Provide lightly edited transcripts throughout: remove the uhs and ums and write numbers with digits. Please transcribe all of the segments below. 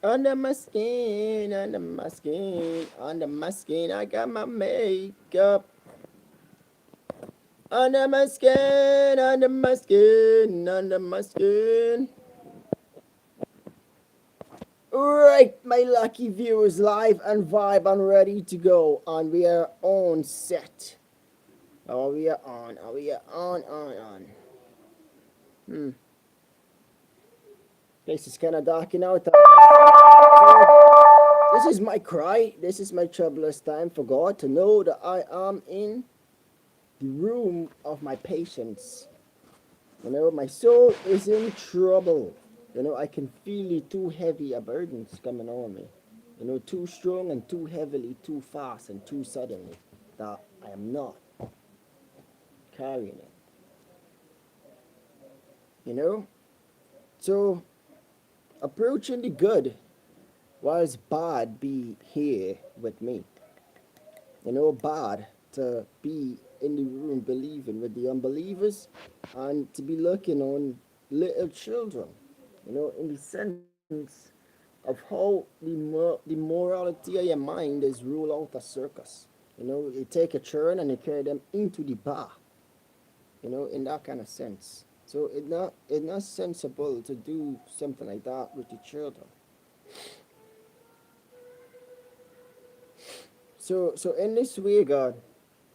Under my skin, under my skin, under my skin, I got my makeup. Under my skin, under my skin, under my skin. Right, my lucky viewers, live and vibe and ready to go. And we are on set. Oh, we are on. Oh, we are on. Hmm. Place is kind of darking out. So, this is my cry. This is my troublous time for God to know that I am in the room of my patience. You know, my soul is in trouble. You know, I can feel the too heavy a burdens coming on me. You know, too strong and too heavily, too fast and too suddenly that I am not carrying it. You know? So, approaching the good whilst bad be here with me. You know, bad to be in the room believing with the unbelievers and to be looking on little children, you know, in the sense of how the morality of your mind is rule out a circus. You know, you take a churn and you carry them into the bar, you know, in that kind of sense. So it's not sensible to do something like that with the children. So in this way, God,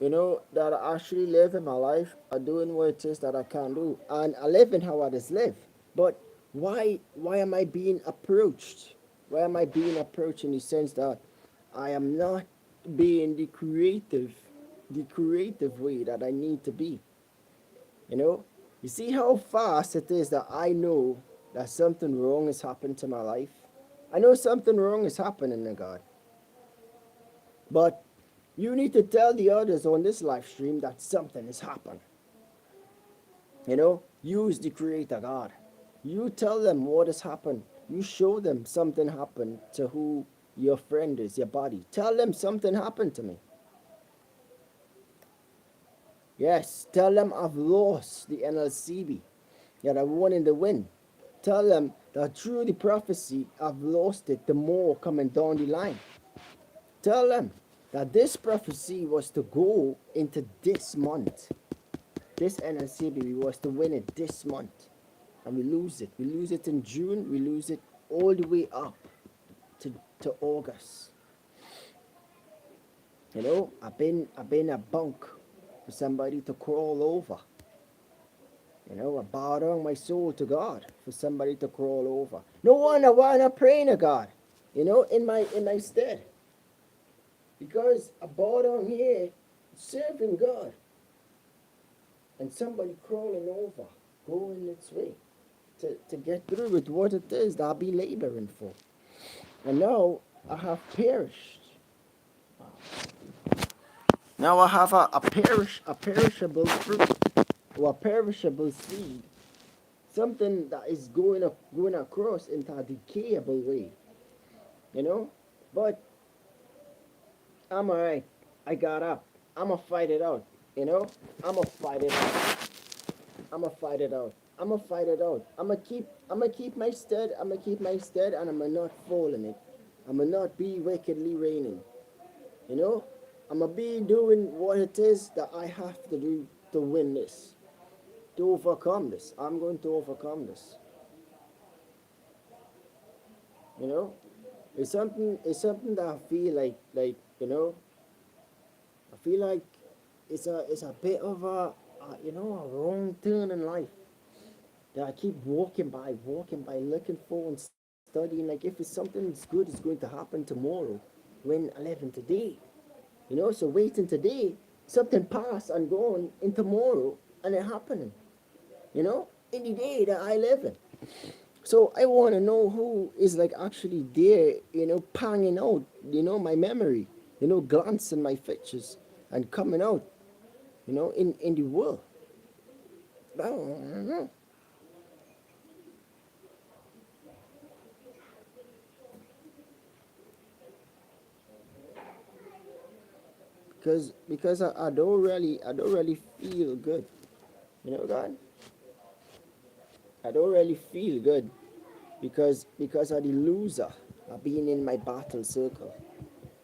you know, that I actually live in my life, I doing what it is that I can do, and I live in how others live. But why am I being approached? Why am I being approached in the sense that I am not being the creative way that I need to be? You know, you see how fast it is that I know that something wrong has happened to my life. I know something wrong is happening to God, but you need to tell the others on this live stream that something has happened. You know, use the Creator God. You tell them what has happened. You show them something happened to who your friend is, your body. Tell them something happened to me. Yes, tell them I've lost the NLCB, yet I won in the win. Tell them that through the prophecy, I've lost it the more coming down the line. Tell them that this prophecy was to go into this month. This NLCB was to win it this month. And we lose it. We lose it in June. We lose it all the way up to August. You know, I've been a bunk for somebody to crawl over. You know, I bow down my soul to God for somebody to crawl over. No one I wanna pray to God, you know, in my stead. Because I bow down here serving God and somebody crawling over, going its way to get through with what it is that I'll be laboring for. And now I have perished. Now I have a perishable fruit or a perishable seed. Something that is going across into a decayable way. You know? But I'm alright. I got up. I'ma fight it out. You know? I'ma fight it out. I'ma fight it out. I'ma fight it out. I'ma keep my stead. I'ma keep my stead and I'ma not fall in it. I'ma not be wickedly reigning. You know? I'ma be doing what it is that I have to do to win this. To overcome this. I'm going to overcome this. You know? It's something that I feel like, you know, I feel like it's a bit of a wrong turn in life that I keep walking by, looking for and studying. Like if it's something good is going to happen tomorrow, when I live in today, you know. So waiting today, something pass and gone in tomorrow, and it happening, you know, in the day that I live in. So I want to know who is like actually there, you know, panging out, you know, my memory, you know, glancing my features and coming out, you know, in the world. I don't know. Because I don't really feel good, you know, God. I don't really feel good because of the loser. being in my battle circle.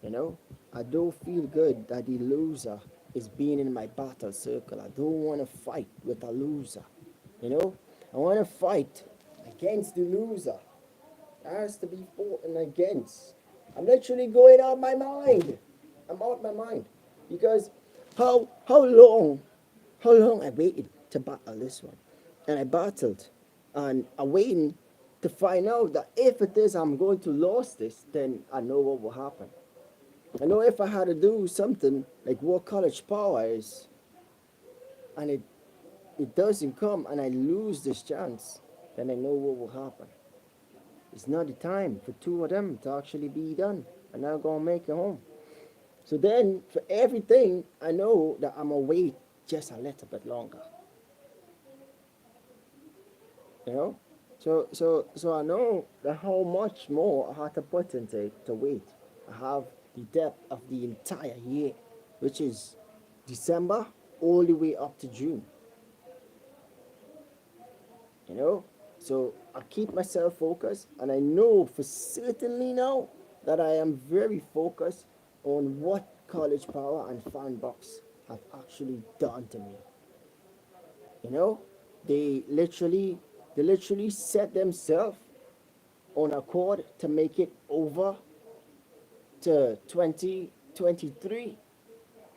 You know, I don't feel good that the loser is being in my battle circle. I don't want to fight with a loser. You know, I want to fight against the loser. It has to be fought against. I'm literally going out my mind. I'm out my mind because how long I waited to battle this one, and I battled, and I'm waiting to find out that if it is I'm going to lose this, then I know what will happen. I know if I had to do something like what college power is, and it doesn't come, and I lose this chance, then I know what will happen. It's not the time for two of them to actually be done, and I'm gonna make it home. So then, for everything, I know that I'm gonna wait just a little bit longer. You know, so I know that how much more I have to put into it to wait. I have the depth of the entire year, which is December all the way up to June. You know, so I keep myself focused, and I know for certainly now that I am very focused on what College Power and Fanbox have actually done to me. You know, they literally they literally set themselves on a chord to make it over to 2023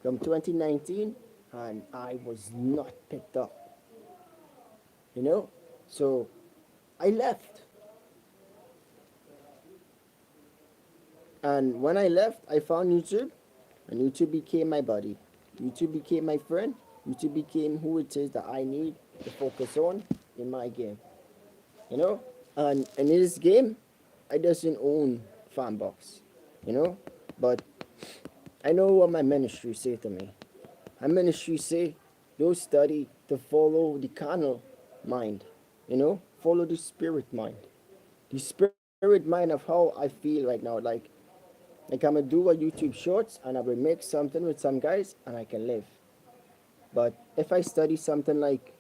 from 2019, and I was not picked up. You know, so I left. And when I left, I found YouTube, and YouTube became my buddy. YouTube became my friend. YouTube became who it is that I need to focus on in my game. You know? And in this game, I doesn't own Fanbox. You know? But I know what my ministry say to me. My ministry say, don't study to follow the carnal mind. You know? Follow the spirit mind. The spirit mind of how I feel right now. Like I'm gonna do a YouTube shorts, and I will make something with some guys, and I can live. But if I study something like,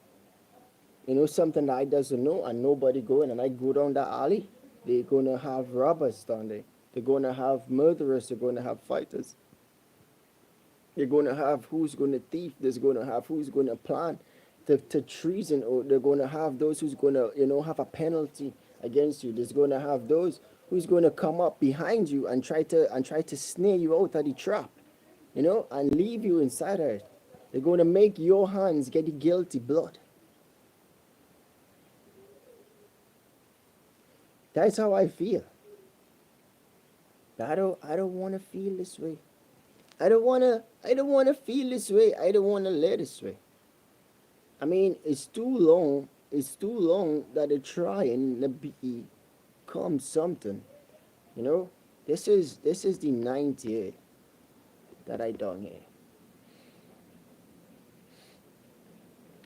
something that I doesn't know, and nobody going, and I go down that alley, they're gonna have robbers down there. They're gonna have murderers. They're gonna have fighters. They're gonna have who's gonna thief. There's gonna have who's gonna plan to treason, or they're gonna have those who's gonna have a penalty against you. There's gonna have those who's gonna come up behind you and try to snare you out of the trap, and leave you inside of it. They're gonna make your hands get the guilty blood. That's how I feel. I don't wanna feel this way. I don't wanna feel this way. I don't wanna live this way. I mean, it's too long. It's too long that they're trying to become something. You know, this is the ninth year that I done here,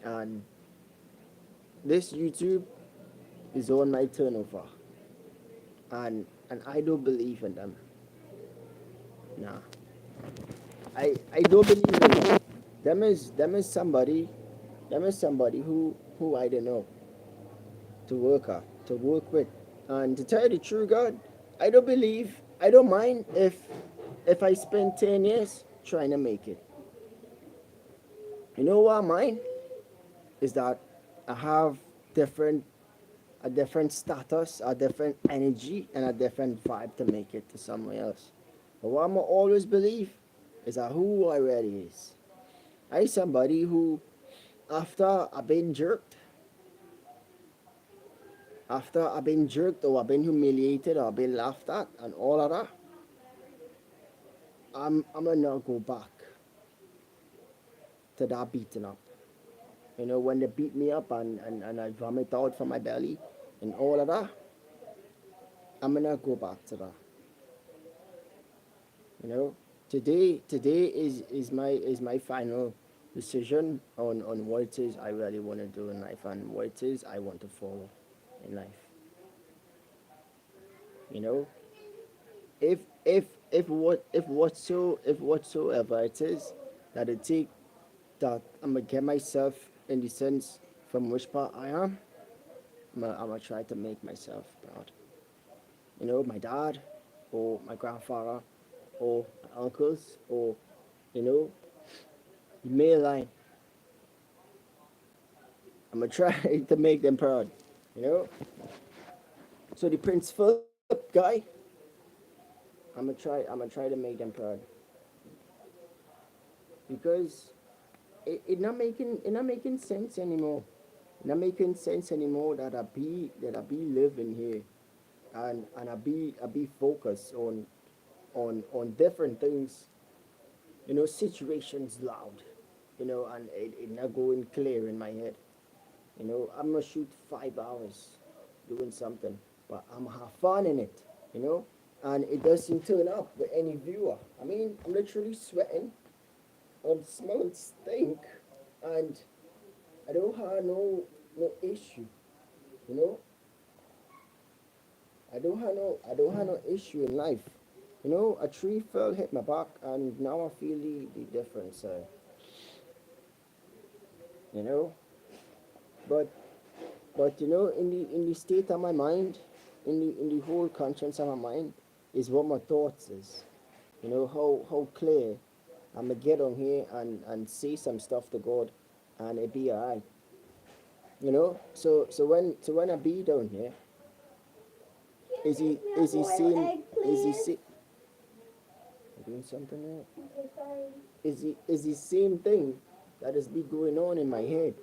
and this YouTube is on my turnover, and I don't believe in them. Nah, I don't believe in them. Them is somebody who I don't know to work with. And to tell you the true God, I don't mind if I spend 10 years trying to make it. You know what I mind is that I have different a different status, a different energy, and a different vibe to make it to somewhere else. But what I'm always believe is that who I really is. I somebody who, after I've been jerked, or I've been humiliated, or I've been laughed at, and all of that, I'm gonna not go back to that beating up. When they beat me up, and I vomit out from my belly and all of that, I'm gonna go back to that. You know, today is my final decision on what it is I really want to do in life, and what it is I want to follow in life. You know, if whatsoever it is that it take, that I'm gonna get myself in the sense from which part I am, I'm gonna try to make myself proud. My dad, or my grandfather or my uncles or, you know, the male line. I'm gonna try to make them proud, you know. So the Prince Philip guy, I'm gonna try to make them proud because it not making sense anymore. It not making sense anymore that I be living here and I be focused on different things, you know, situations loud, you know, and it not going clear in my head. You know, I'm gonna shoot 5 hours doing something, but I'm gonna have fun in it, you know, and it doesn't turn up with any viewer. I mean, I'm literally sweating, I'm smelling stink, and I don't have no issue, you know. I don't have no issue in life. You know, a tree fell, hit my back, and now I feel the difference. You know, but you know, in the state of my mind, in the whole conscience of my mind, is what my thoughts is. You know how clear I'm gonna get on here and say some stuff to God, and it be alright. You know, so when I be down here, is he seeing is he see doing something there? Is the same thing that is be going on in my head.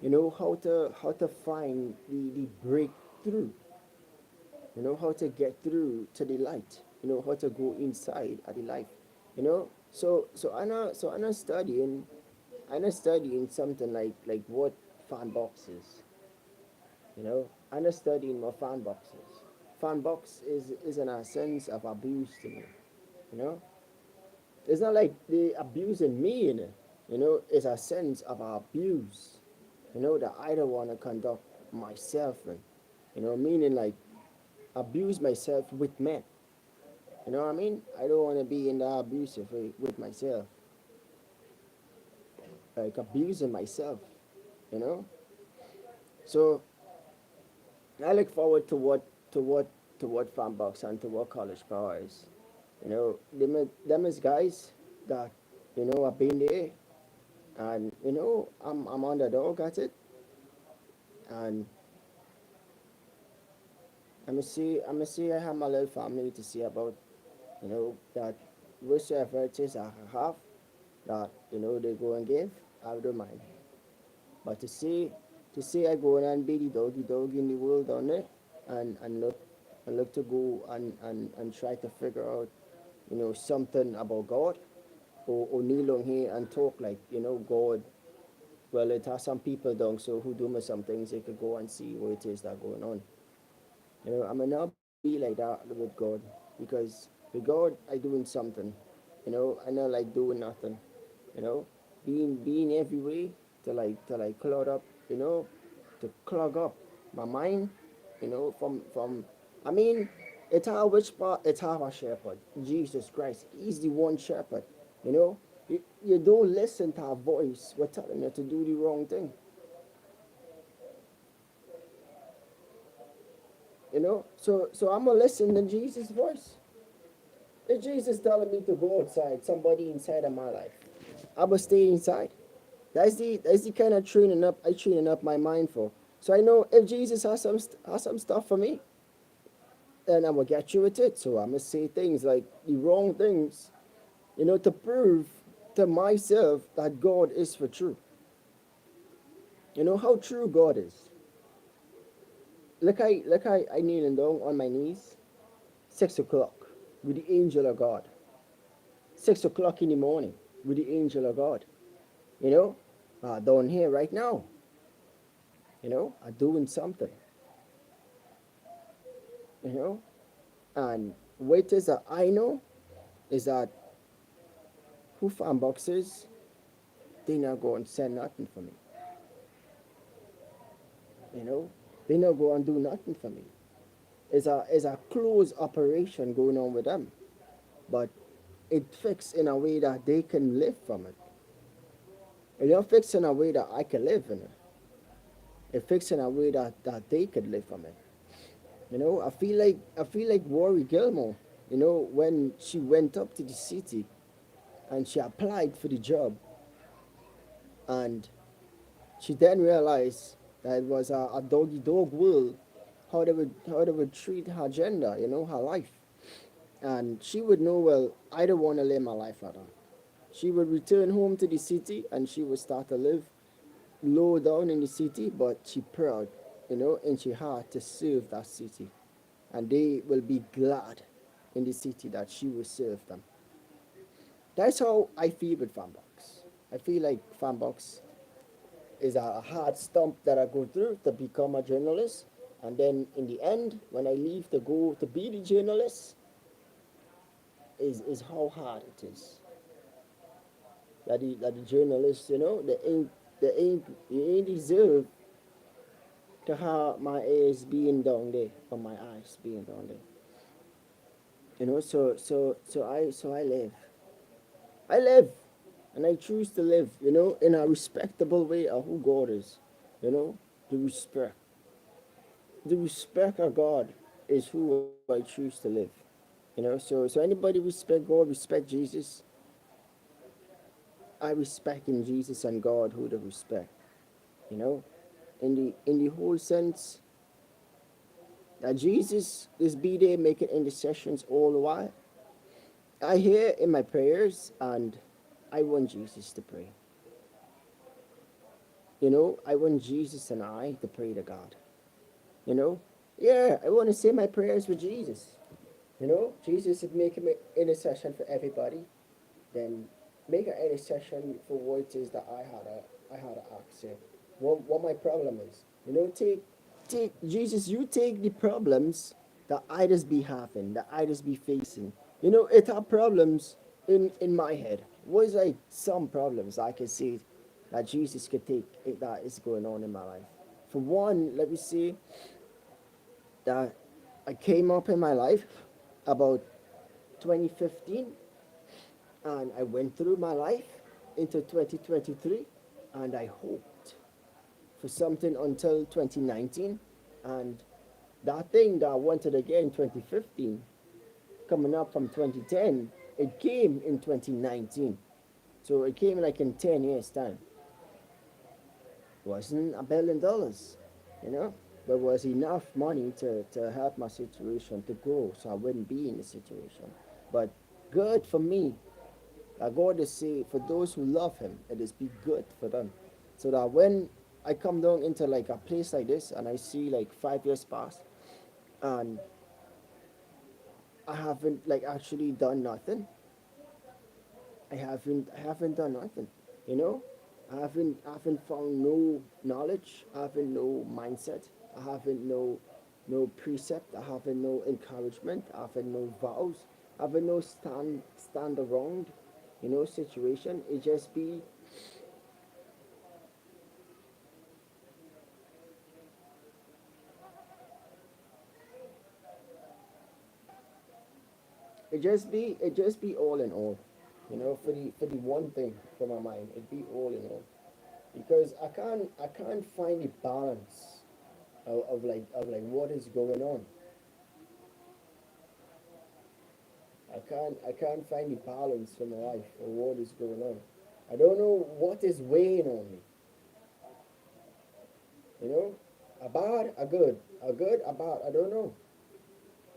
You know how to find the breakthrough. You know how to get through to the light. You know how to go inside of the life. You know, I'm not studying. I'm not studying something like what fan boxes. You know, I'm not studying what fan boxes. Fan box is an essence of abuse to me. You know, it's not like they abusing me in it. You know, it's a sense of abuse. You know that I don't want to conduct myself in. You know, meaning like abuse myself with men. You know what I mean? I don't want to be in the abusive way with myself, like abusing myself. You know, so I look forward to what to what Fanbox and to what College Power is. You know, them is guys that you know I've been there, and you know I'm underdog at it, and I'm gonna see I have my little family to see about. You know that whatsoever it is I have that you know they go and give, I don't mind. But to say I go and be the dog in the world down there and look to go and try to figure out, you know, something about God or kneel on here and talk like, you know, God. Well, it has some people down so who do me some things they could go and see what it is that going on. You know, I may not be like that with God because with God I doing something. You know, I not like doing nothing. You know, being every way to like clog up, you know, to clog up my mind, you know, from I mean, it's our which part it's our shepherd, Jesus Christ. He's the one shepherd, you know. You don't listen to our voice. We're telling you to do the wrong thing. You know? So I'm gonna listen to Jesus' voice. If Jesus telling me to go outside, somebody inside of my life, I will stay inside. That's the kind of training up my mind for. So I know if Jesus has some stuff for me, then I'm gonna get you with it. So I'm gonna say things like the wrong things, you know, to prove to myself that God is for true. You know how true God is. I kneeling down on my knees, 6 o'clock with the angel of God. 6 o'clock in the morning with the angel of God. You know, down here right now. You know, are doing something. You know, and what it is that I know is that who fan boxers, they not go and send nothing for me. You know, they not go and do nothing for me. It's a close operation going on with them, but it fixed in a way that they can live from it. It not fixed in a way that I can live in it. It fixed in a way that they could live from it. I feel like Rory Gilmore, when she went up to the city and she applied for the job, and she then realized that it was a doggy dog world, how they would treat her gender, her life. And she would know, well, I don't want to live my life like that. She would return home to the city and she would start to live low down in the city, but she proud, in she heart to serve that city. And they will be glad in the city that she will serve them. That's how I feel with Fanbox. I feel like Fanbox is a hard stump that I go through to become a journalist. And then in the end, when I leave to go to be the journalist, is how hard it is. That the journalists, they ain't deserve to have my ears being down there or my eyes being down there. So I live. I live, and I choose to live, in a respectable way of who God is. You know, the respect. The respect of God is who I choose to live. So anybody respect God, respect Jesus. I respect in Jesus and God who they respect. You know, in the whole sense that Jesus is be there making intercessions all the while. I hear in my prayers, and I want Jesus to pray. I want Jesus and I to pray to God. You know, yeah, I want to say my prayers with Jesus. Jesus is making intercession for everybody. Then make an intercession for what it is that I had to ask you. What my problem is. Take Jesus. You take the problems that I just be having, that I just be facing. It are problems in my head. What is like some problems I can see that Jesus could take that is going on in my life. For one, let me see that I came up in my life about 2015, and I went through my life into 2023, and I hoped for something until 2019, and that thing that I wanted again in 2015, coming up from 2010, it came in 2019. So it came like in 10 years time. Wasn't $1 billion, you know, but was enough money to help my situation to grow so I wouldn't be in the situation. But good for me. God is say for those who love him, it is be good for them. So that when I come down into like a place like this and I see like 5 years pass and I haven't like actually done nothing. I haven't done nothing. You know? I haven't found no knowledge, I haven't no mindset, I haven't no precept, I haven't no encouragement, I haven't no vows, I haven't no stand around, situation. It just be all in all. For the one thing for my mind, it'd be all in all. Because I can't find the balance of like what is going on. I can't find the balance for my life or what is going on. I don't know what is weighing on me. You know, a bad, a good, a bad. I don't know.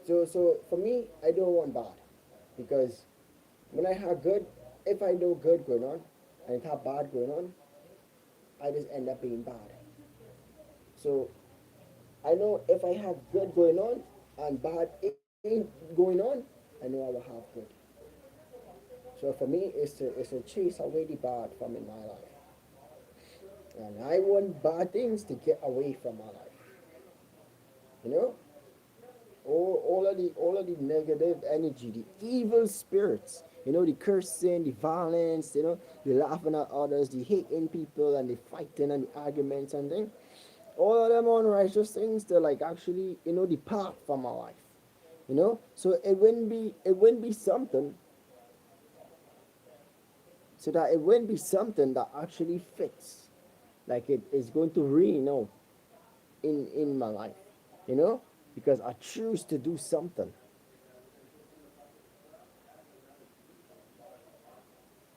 So for me, I don't want bad, because when I have good, if I know good going on and it have bad going on, I just end up being bad. So I know if I have good going on and bad ain't going on, I know I will have good. So for me, it's to chase away the bad from in my life, and I want bad things to get away from my life. You know, all of the negative energy, the evil spirits. The cursing, the violence. The laughing at others, the hating people, and the fighting and the arguments and things. All of them unrighteous things. They're like actually depart from my life. So it wouldn't be something so that it wouldn't be something that actually fits, like it is going to rain out in my life, you know because I choose to do something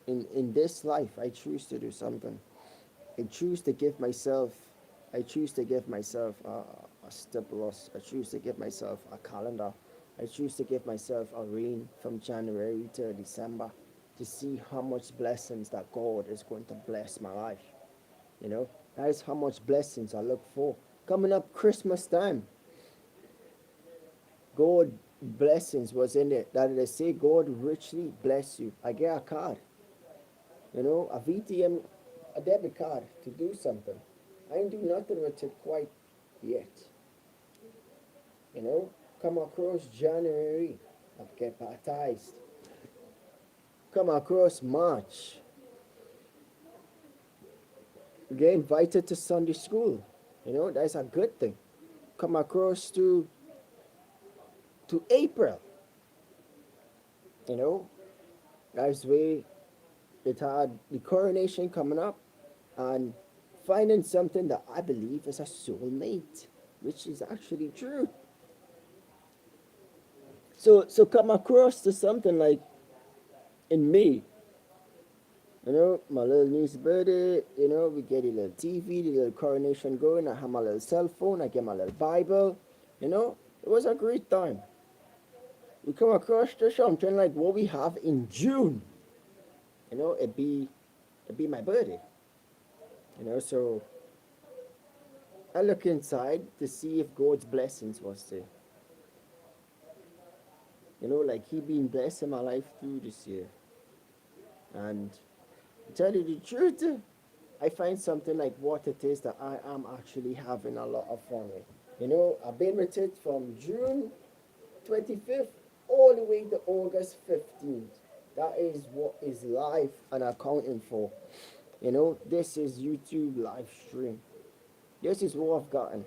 in this life. I choose to do something. I choose to give myself. I choose to give myself a stimulus. I choose to give myself a calendar. I choose to give myself a rain from January to December to see how much blessings that God is going to bless my life. You know, that is how much blessings I look for. Coming up Christmas time, God blessings was in it. That they say God richly bless you. I get a card, a VTM, a debit card to do something. I ain't do nothing with it quite yet. You know, come across January, I get baptized. Come across March, get invited to Sunday school. That's a good thing. Come across to April, you know, that's where it had the coronation coming up and finding something that I believe is a soulmate, which is actually true. So come across to something like in May, my little niece's birthday, we get a little TV, the little coronation going. I have my little cell phone, I get my little Bible, it was a great time. We come across to something like what we have in June, it'd be my birthday, so I look inside to see if God's blessings was there. Like He been blessing my life through this year. And to tell you the truth, I find something like what it is that I am actually having a lot of fun with. I've been with it from June 25th all the way to August 15th. That is what is live and accounting for. This is YouTube live stream. This is what I've gotten.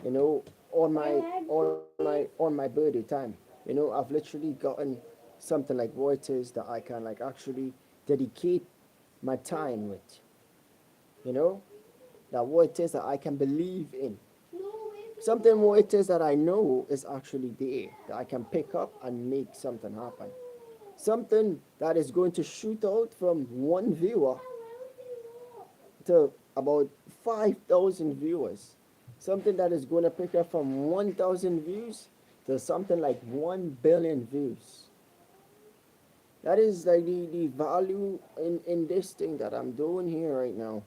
You know, on my birthday time. I've literally gotten something like what it is that I can like actually dedicate my time with. You know, that what it is that I can believe in. Something what it is that I know is actually there, that I can pick up and make something happen. Something that is going to shoot out from one viewer to about 5,000 viewers. Something that is going to pick up from 1,000 views to something like 1 billion views. That is like the value in this thing that I'm doing here right now.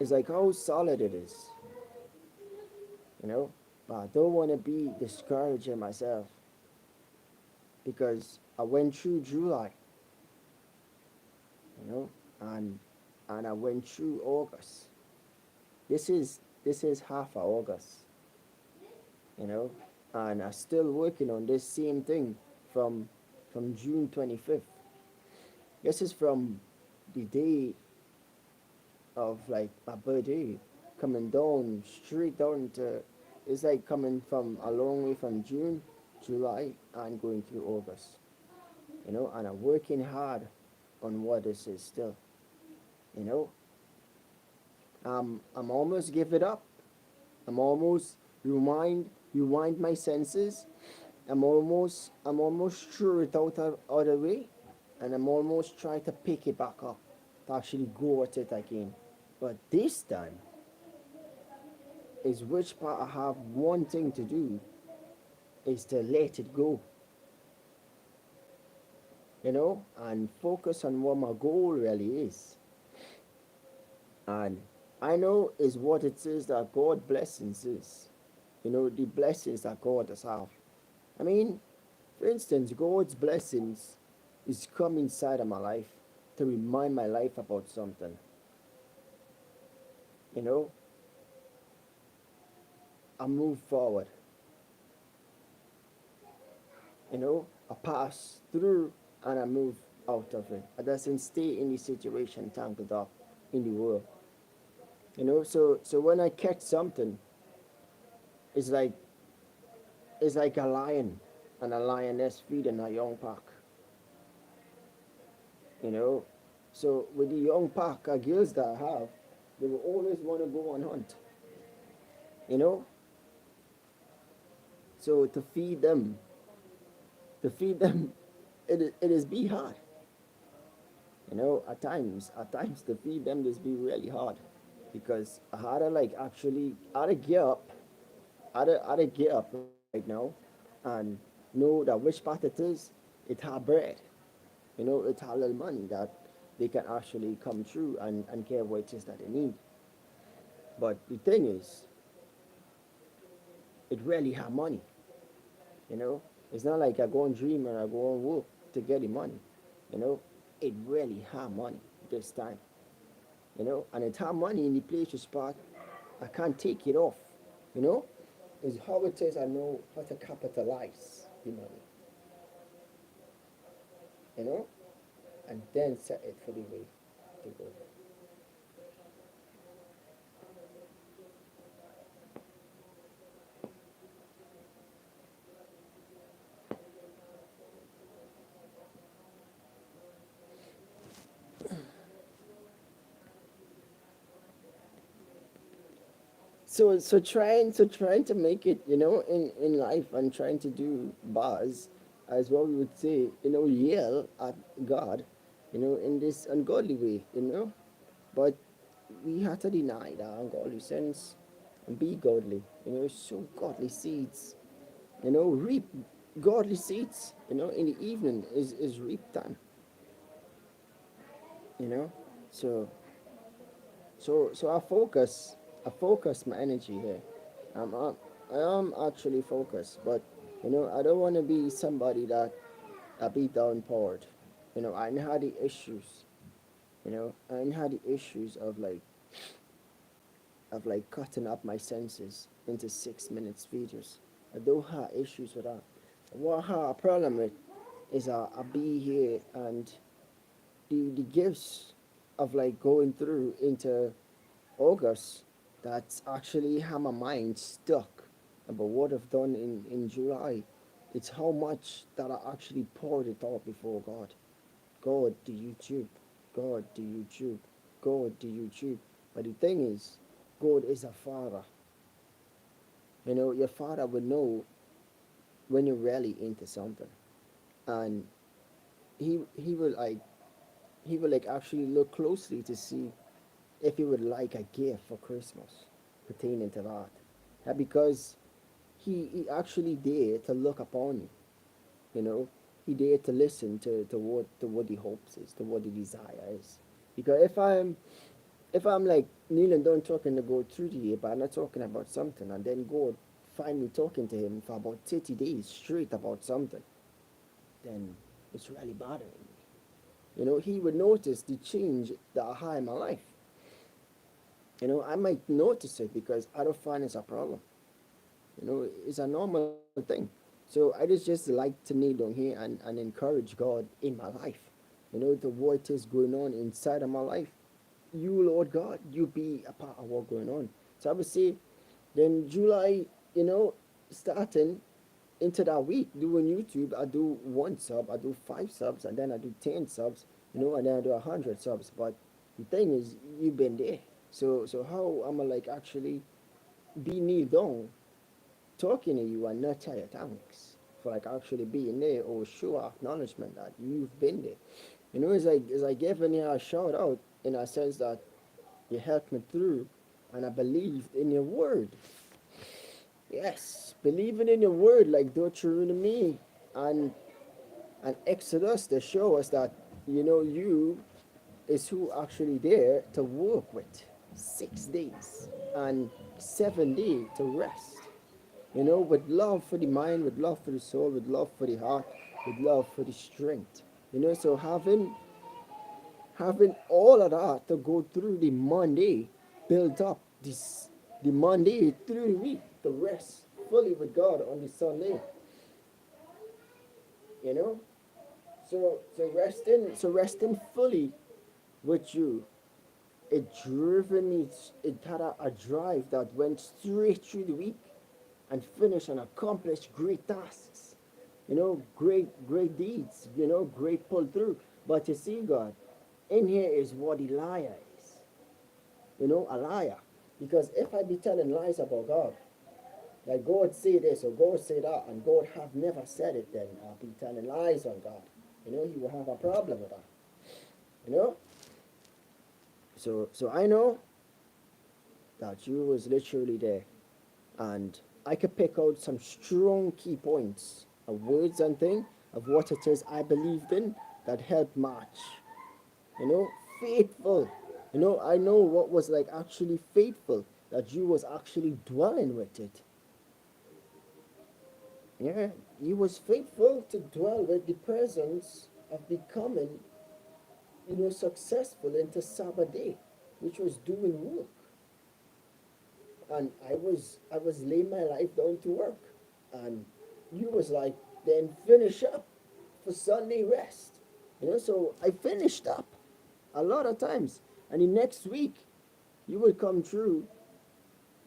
It's like how solid it is. You know? But I don't want to be discouraging myself because I went through July, you know, and I went through August. This is half of August, you know, and I'm still working on this same thing from June 25th. This is from the day of like my birthday, coming down straight down to, it's like coming from a long way from June, July, and going through August, and I'm working hard on what this is still, you know. I'm almost give it up. I'm almost rewind my senses. I'm almost threw it out of the way, and I'm almost trying to pick it back up to actually go at it again. But this time is which part I have one thing to do is to let it go, and focus on what my goal really is. And I know is what it is that God blessings is. The blessings that God has have. I mean, for instance, God's blessings is come inside of my life to remind my life about something. You know, I move forward. I pass through and I move out of it. I doesn't stay in the situation tangled up in the world. So when I catch something, it's like it's like a lion and a lioness feeding a young pack. you know. So with the young pack of girls that I have, they will always want to go on hunt. you know. So to feed them, it is be hard, you know. At times to feed them this be really hard, because I had to like actually I had to get up, I had to get up right now, and know that which part it is. It had bread, you know. It had a little money that they can actually come through and get what it is that they need. But the thing is, it really have money, you know. It's not like I go and dream and I go and work to get the money, you know. It really have money this time, you know. And it have money in the place to spot. I can't take it off, you know. Is how it is I know how to capitalize the money, you know, and then set it for the way to go. Trying to make it, you know, in life, and trying to do bars, as what we would say, you know, yell at God, you know, in this ungodly way, you know. But we have to deny that ungodly sense and be godly, you know. Sow godly seeds, you know. Reap godly seeds, you know. In the evening is reap time, you know. So I focus my energy here. I'm, I'm I am actually focused, but you know, I don't want to be somebody that be downpowered. You know, I know had the issues. You know, I know had the issues of like cutting up my senses into 6 minutes videos. I don't have issues with that. What I have a problem with is I be here, and the gifts of like going through into August, that's actually how my mind stuck about what I've done in July. It's how much that I actually poured it out before God. God, do you choose? God, do you choose? God, do you choose? But the thing is, God is a father. You know, your father would know when you're really into something. And he will like actually look closely to see if you would like a gift for Christmas pertaining to that. Because he actually dared to look upon you, you know. He dared to listen to what the hopes is, to what the desire is. Because if I'm like kneeling down talking to God through the year, but I'm not talking about something, and then God find me talking to him for about 30 days straight about something, then it's really bothering me. You know, he would notice the change that I had in my life. You know, I might notice it because I don't find it's a problem. You know, it's a normal thing. So I just like to kneel down here and encourage God in my life. You know, the what is going on inside of my life. You, Lord God, you be a part of what going on. So I would say then July, you know, starting into that week doing YouTube, I do 1 sub, I do 5 subs, and then I do 10 subs, you know, and then I do 100 subs. But the thing is, you've been there. So how am I like actually be kneel down talking to you and not tell you thanks for like actually being there, or show acknowledgement that you've been there. You know, it's like giving you a shout out in a sense that you helped me through, and I believed in your word. Yes, believing in your word like Deuteronomy and Exodus, they show us that, you know, you is who actually there to work with 6 days and 7 days to rest. You know, with love for the mind, with love for the soul, with love for the heart, with love for the strength. You know, so having all of that to go through the Monday, build up the Monday through the week, the rest fully with God on the Sunday. You know, so resting fully with you, it driven me. It had a drive that went straight through the week and finished and accomplished great tasks. You know, great deeds. You know, great pull through. But you see, God, in here is what the liar is. You know, a liar. Because if I be telling lies about God, like God say this or God say that, and God have never said it, then I'll be telling lies on God. He will have a problem with that. You know? So I know that you was literally there. And I could pick out some strong key points of words and thing of what it is I believed in that helped match. You know, faithful. I know what was like actually faithful, that you was actually dwelling with it. Yeah, you was faithful to dwell with the presence of becoming, successful into Sabbath day, which was doing work. And I was laying my life down to work. And you was like, then finish up for Sunday rest. So I finished up a lot of times. And the next week, you would come through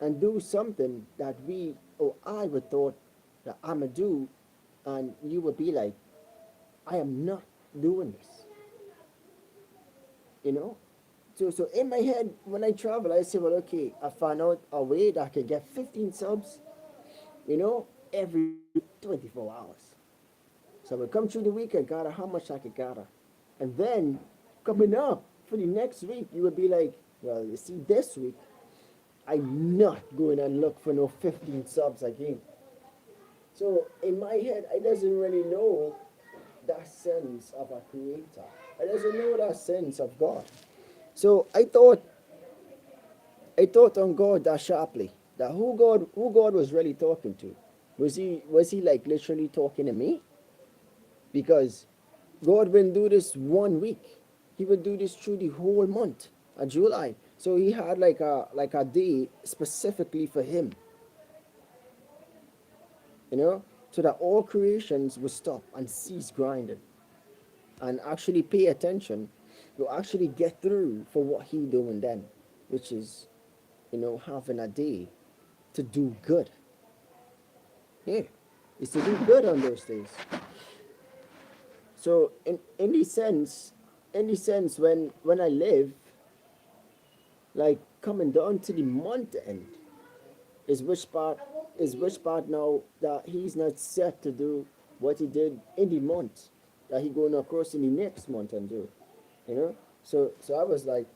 and do something that we or I would thought that I'ma do, and you would be like, I am not doing this. You know? So in my head, when I travel, I say, well, okay, I found out a way that I could get 15 subs, every 24 hours. So I would come through the week, I gather how much I could gather. And then coming up for the next week, you would be like, well, you see, this week, I'm not going and look for no 15 subs again. So in my head, I doesn't really know that sense of a creator. I doesn't know that sense of God. So I thought on God that sharply. That who God was really talking to. Was he like literally talking to me? Because God wouldn't do this one week. He would do this through the whole month of July. So he had like a day specifically for him, so that all creations would stop and cease grinding and actually pay attention to actually get through for what he doing then, which is, having a day to do good. Yeah, is to do good on those days. So in the sense, when I live, like coming down to the month end, is which part now that he's not set to do what he did in the month that he going across in the next month and do. So I was like,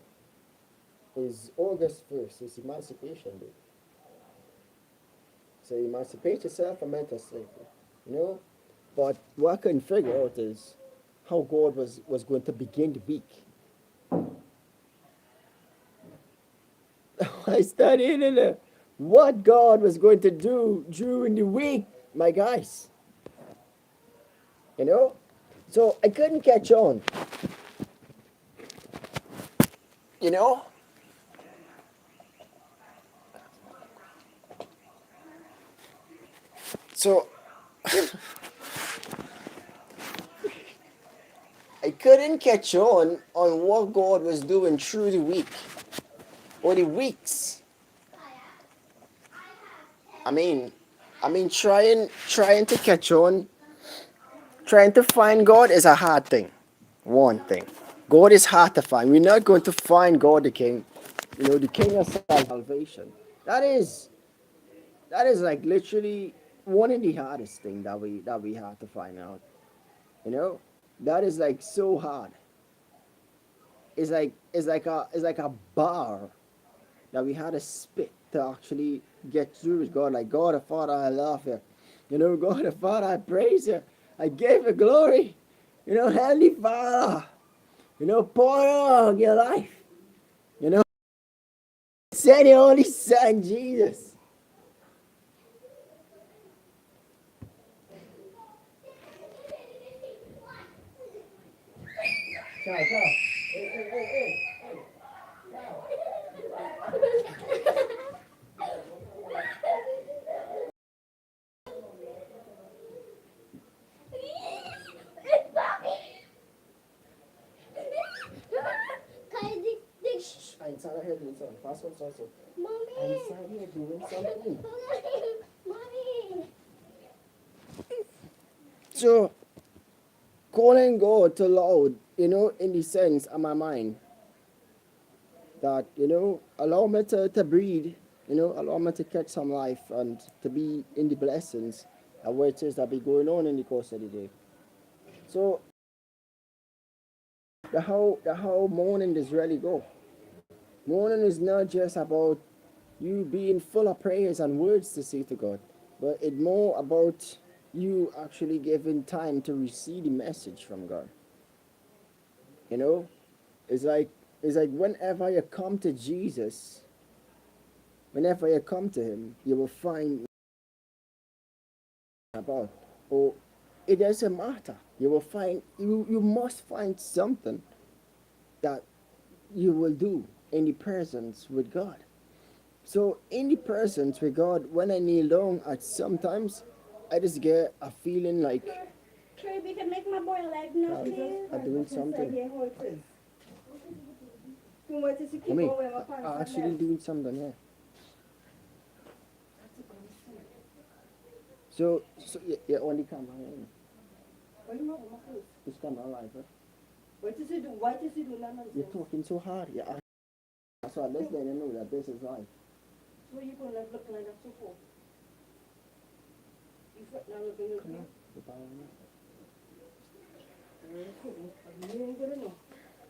is August 1st, is Emancipation Day. So emancipate yourself from mental slavery. You know? But what I couldn't figure out is how God was going to begin the week. I studied in what God was going to do during the week, my guys. You know? So I couldn't catch on. You know? So I couldn't catch on what God was doing through the week or the weeks. I mean, trying to catch on, trying to find God is a hard thing. One thing, God is hard to find. We're not going to find God the King, the King of salvation. That is that is like literally one of the hardest thing that we have to find out. You know, that is like so hard. It's like a bar that we had to spit to actually get through with God. Like, God the Father, I love you. God the Father, I praise you. I give you glory. Heavenly Father, pour out your life. Send your only Son, Jesus. Sorry, go. Hey. I'm inside here doing something. Fast one, also. Mommy. I'm inside here doing something. Mommy. So, calling God to loud, in the sense of my mind, that, allow me to breathe, allow me to catch some life and to be in the blessings of what it is that be going on in the course of the day. So the how morning is really go. Morning is not just about you being full of prayers and words to say to God, but it's more about you actually giving time to receive the message from God. You know, it's like whenever you come to Jesus, whenever you come to Him, you will find about, or it doesn't matter. You will find you must find something that you will do in the presence with God. So in the presence with God, when I kneel down, at sometimes I just get a feeling like Trey, we can make my boy leg now, please. I'm doing something. I mean, I'm actually doing something here. So yeah, on the camera. This camera live, huh? What does it do? Why does it do none? You're talking so hard. Yeah, so let's let you know that this is live. So you gonna look like that so far? You foot now looking at me? You ain't gonna know.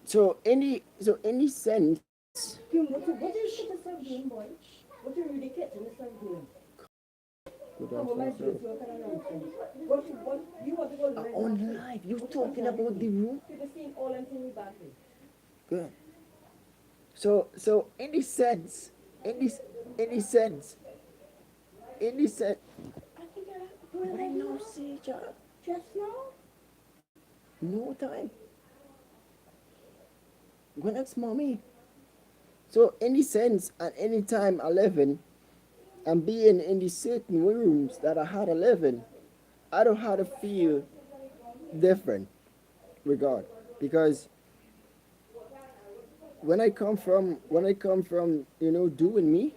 So any sense, Kim, what is the sardine, boy? What are you really catching the sardine? What you want to go live? on live, you're talking about the room. People seeing all and seeing me back. Good. So any sense, any sense, any sense. I think But I know, see, just now. no time. Go next, mommy. So any sense at any time 11, and being in the certain rooms that I had 11, I don't have to feel different with God, because when I come from doing me,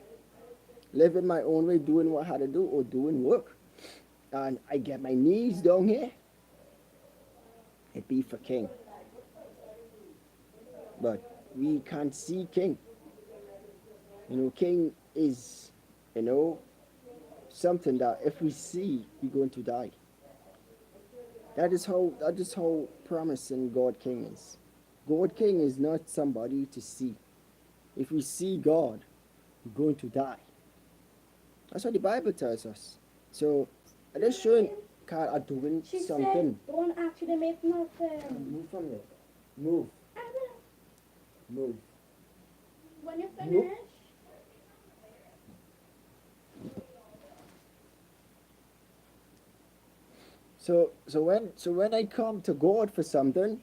living my own way, doing what I had to do, or doing work, and I get my knees down here, it be for King. But we can't see King. King is, something that if we see, we're going to die. That is how promising God King is. God King is not somebody to see. If we see God, we're going to die. That's what the Bible tells us. So I'm just showing God are doing She something. said, don't actually make nothing. Move from there. Move. I will. Move. When you Nope. finish, So when I come to God for something,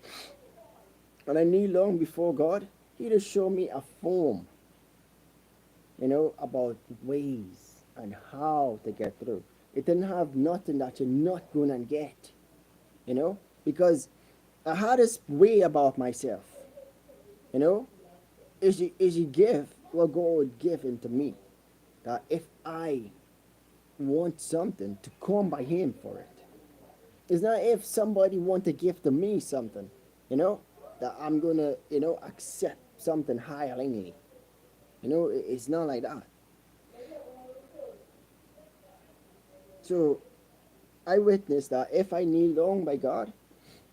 and I kneel down before God, He just show me a form, about ways and how to get through. It didn't have nothing that you're not gonna get, because I had this way about myself, you know. Is you give what God given to me, that if I want something to come by Him for it. It's not if somebody want to give to me something, that I'm gonna, accept something highly. It's not like that. So I witnessed that if I kneel down by God,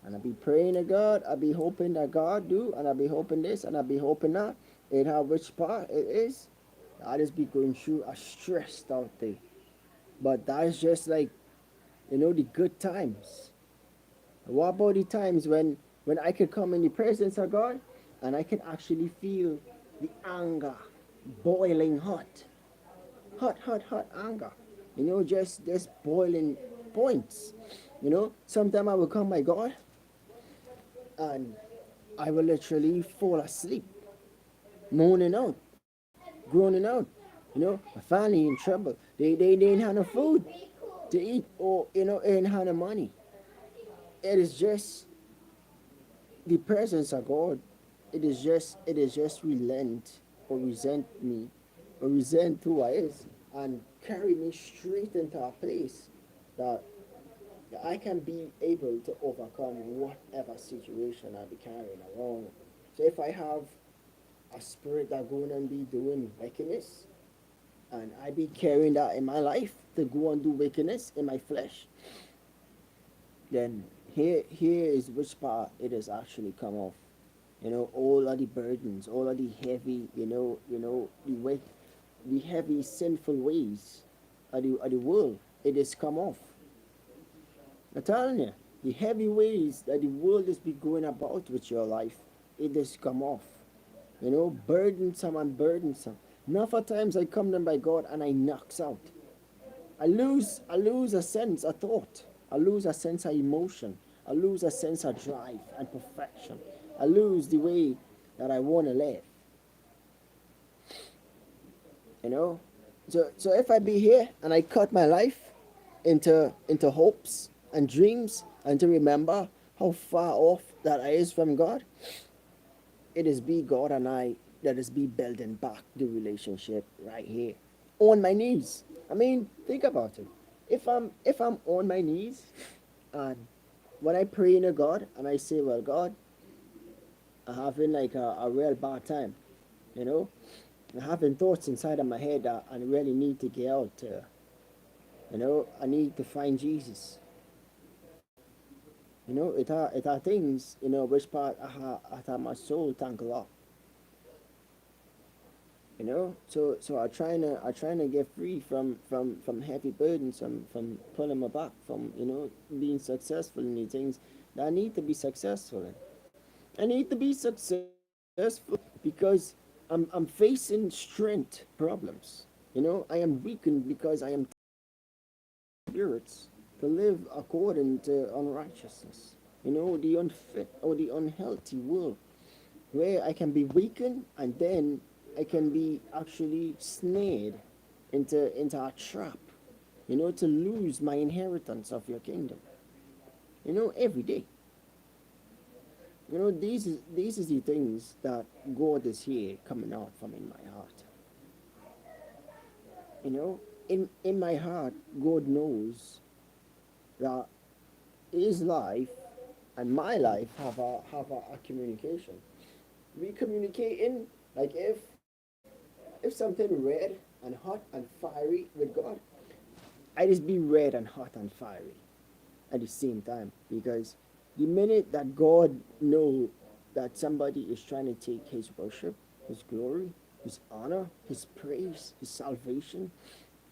and I be praying to God, I be hoping that God do, and I be hoping this, and I be hoping that, and how which part it is, I just be going through a stressed out day. But that's just like, the good times. What about the times when I could come in the presence of God, and I can actually feel the anger boiling hot, hot anger, just boiling points. Sometimes I will come by God, and I will literally fall asleep, moaning out, groaning out. My family in trouble. They didn't have no food to eat, or ain't have no money. It is just the presence of God. It is just relent or resent me, or resent who I is, and carry me straight into a place that I can be able to overcome whatever situation I be carrying along. So if I have a spirit that going and be doing wickedness, and I be carrying that in my life to go and do wickedness in my flesh, then here is which part it has actually come off. All of the burdens, all of the heavy, the heavy sinful ways of the world, it has come off. I'm telling you, the heavy ways that the world has been going about with your life, it has come off. Burdensome and burdensome. Enough of times I come them by God and I knocks out. I lose a sense of thought. I lose a sense of emotion. I lose a sense of drive and perfection. I lose the way that I want to live. You know? So if I be here and I cut my life into hopes and dreams and to remember how far off that I is from God, it is be God and I that is be building back the relationship right here. On my knees. I mean, think about it. If I'm on my knees and when I pray to God and I say, well, God, I'm having like a real bad time, you know? I'm having thoughts inside of my head that I really need to get out. I need to find Jesus. It are things, which part I have my soul thank a lot. So I trying to get free from heavy burdens, from pulling my back, from being successful in the things that I need to be successful in. I need to be successful because I'm facing strength problems. I am weakened because I am spirits to live according to unrighteousness. The unfit or the unhealthy world where I can be weakened and then I can be actually snared into a trap, to lose my inheritance of your kingdom. Every day. These is the things that God is here coming out from in my heart. In my heart, God knows that his life and my life have a communication. We communicating like if something red and hot and fiery with God, I just be red and hot and fiery at the same time, because the minute that God know that somebody is trying to take his worship, his glory, his honor, his praise, his salvation,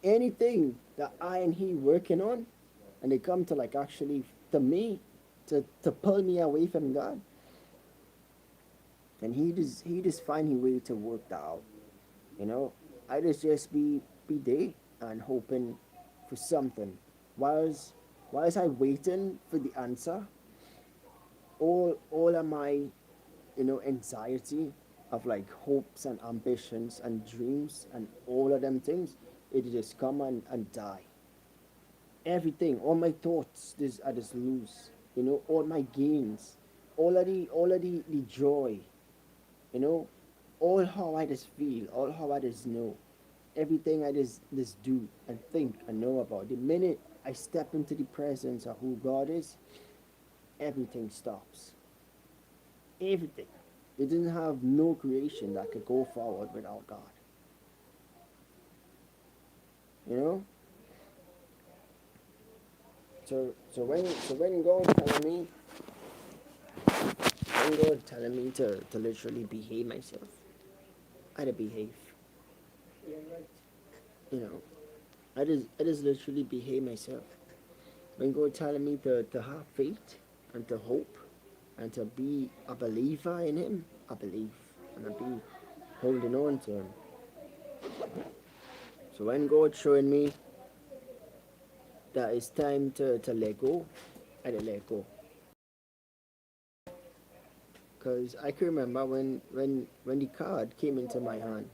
anything that I and he working on, and they come to like actually to me to pull me away from God, and he just find a way to work that out. You know, I just be there and hoping for something. Whilst whilst I waiting for the answer, all of my anxiety of like hopes and ambitions and dreams and all of them things, it just come and die. Everything, all my thoughts, this I just lose. All my gains, all of the joy, you know, all how I just feel, all how I just know, everything I just do and think and know about. The minute I step into the presence of who God is, everything stops. Everything. It doesn't have no creation that could go forward without God. You know? So when God telling me, to literally behave myself, I to behave. Yeah, right. You know. I just literally behave myself. When God telling me to have faith and to hope and to be a believer in him, I believe. And I be holding on to him. So when God showing me that it's time to let go, I let go. Because I can remember when the card came into my hand.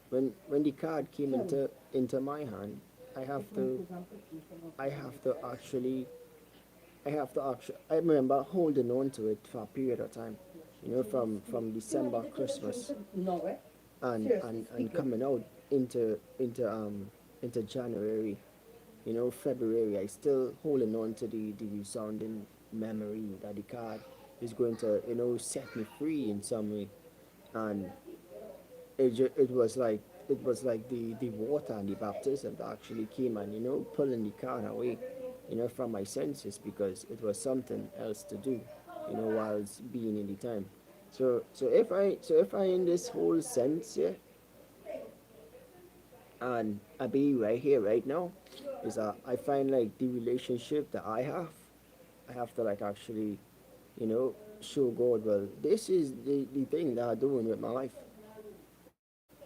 When the card came into my hand, I have to I have to actually I remember holding on to it for a period of time. From December, Christmas, No way. and coming out into January, February. I still holding on to the resounding memory that the card is going to set me free in some way. and it was like the water and the baptism that actually came and pulling the car away from my senses because it was something else to do whilst being in the time. So if I in this whole sense, yeah, and I be right here right now, is that I find like the relationship that I have to like actually show God, well, this is the thing that I'm doing with my life.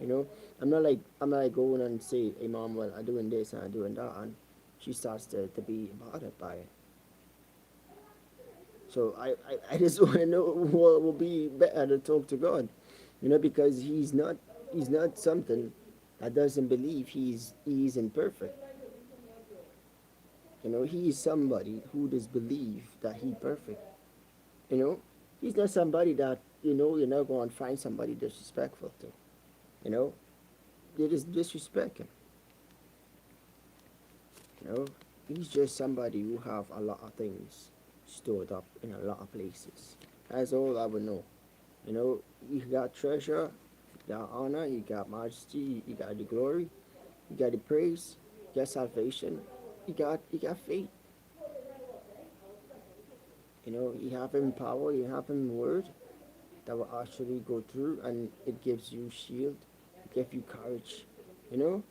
I'm not like going and say, hey mom, well, I'm doing this and I'm doing that, and she starts to be bothered by it. So I just want to know what will be better to talk to God, because he's not something that doesn't believe he's imperfect. He is somebody who does believe that he perfect. You know, he's not somebody that you're not going to find somebody disrespectful to. You know, they just disrespect him. You know, he's just somebody who have a lot of things stored up in a lot of places. That's all I would know. You got treasure, you got honor, you got majesty, you got the glory, you got the praise, you got salvation, you got faith. You have him power, you have him word that will actually go through, and it gives you shield, it gives you courage. You know,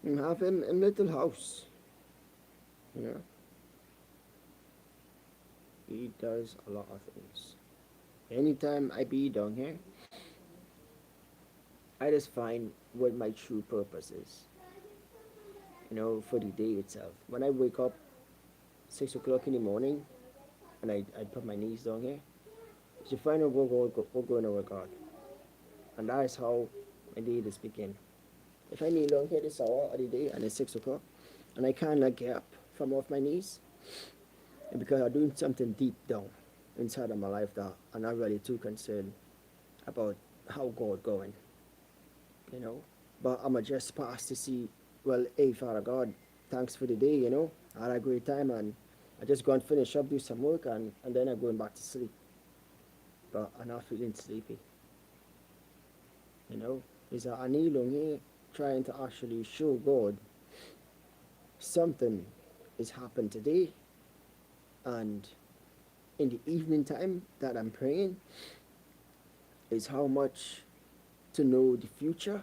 you have him in little house. You know, he does a lot of things. Anytime I be down here, I just find what my true purpose is. For the day itself. When I wake up 6 o'clock in the morning, and I put my knees down here, to find out what going on with God, and that is how my day just begin. If I kneel down here this hour of the day and it's 6 o'clock, and I can't like get up from off my knees, and because I'm doing something deep down inside of my life that I'm not really too concerned about how God going, you know. But I'ma just pass to see, well, hey Father God, thanks for the day. I had a great time, and I just go and finish up, do some work, and then I'm going back to sleep. But I'm not feeling sleepy, you know. Is that I kneel down here trying to actually show God something has happened today, and in the evening time that I'm praying is how much to know the future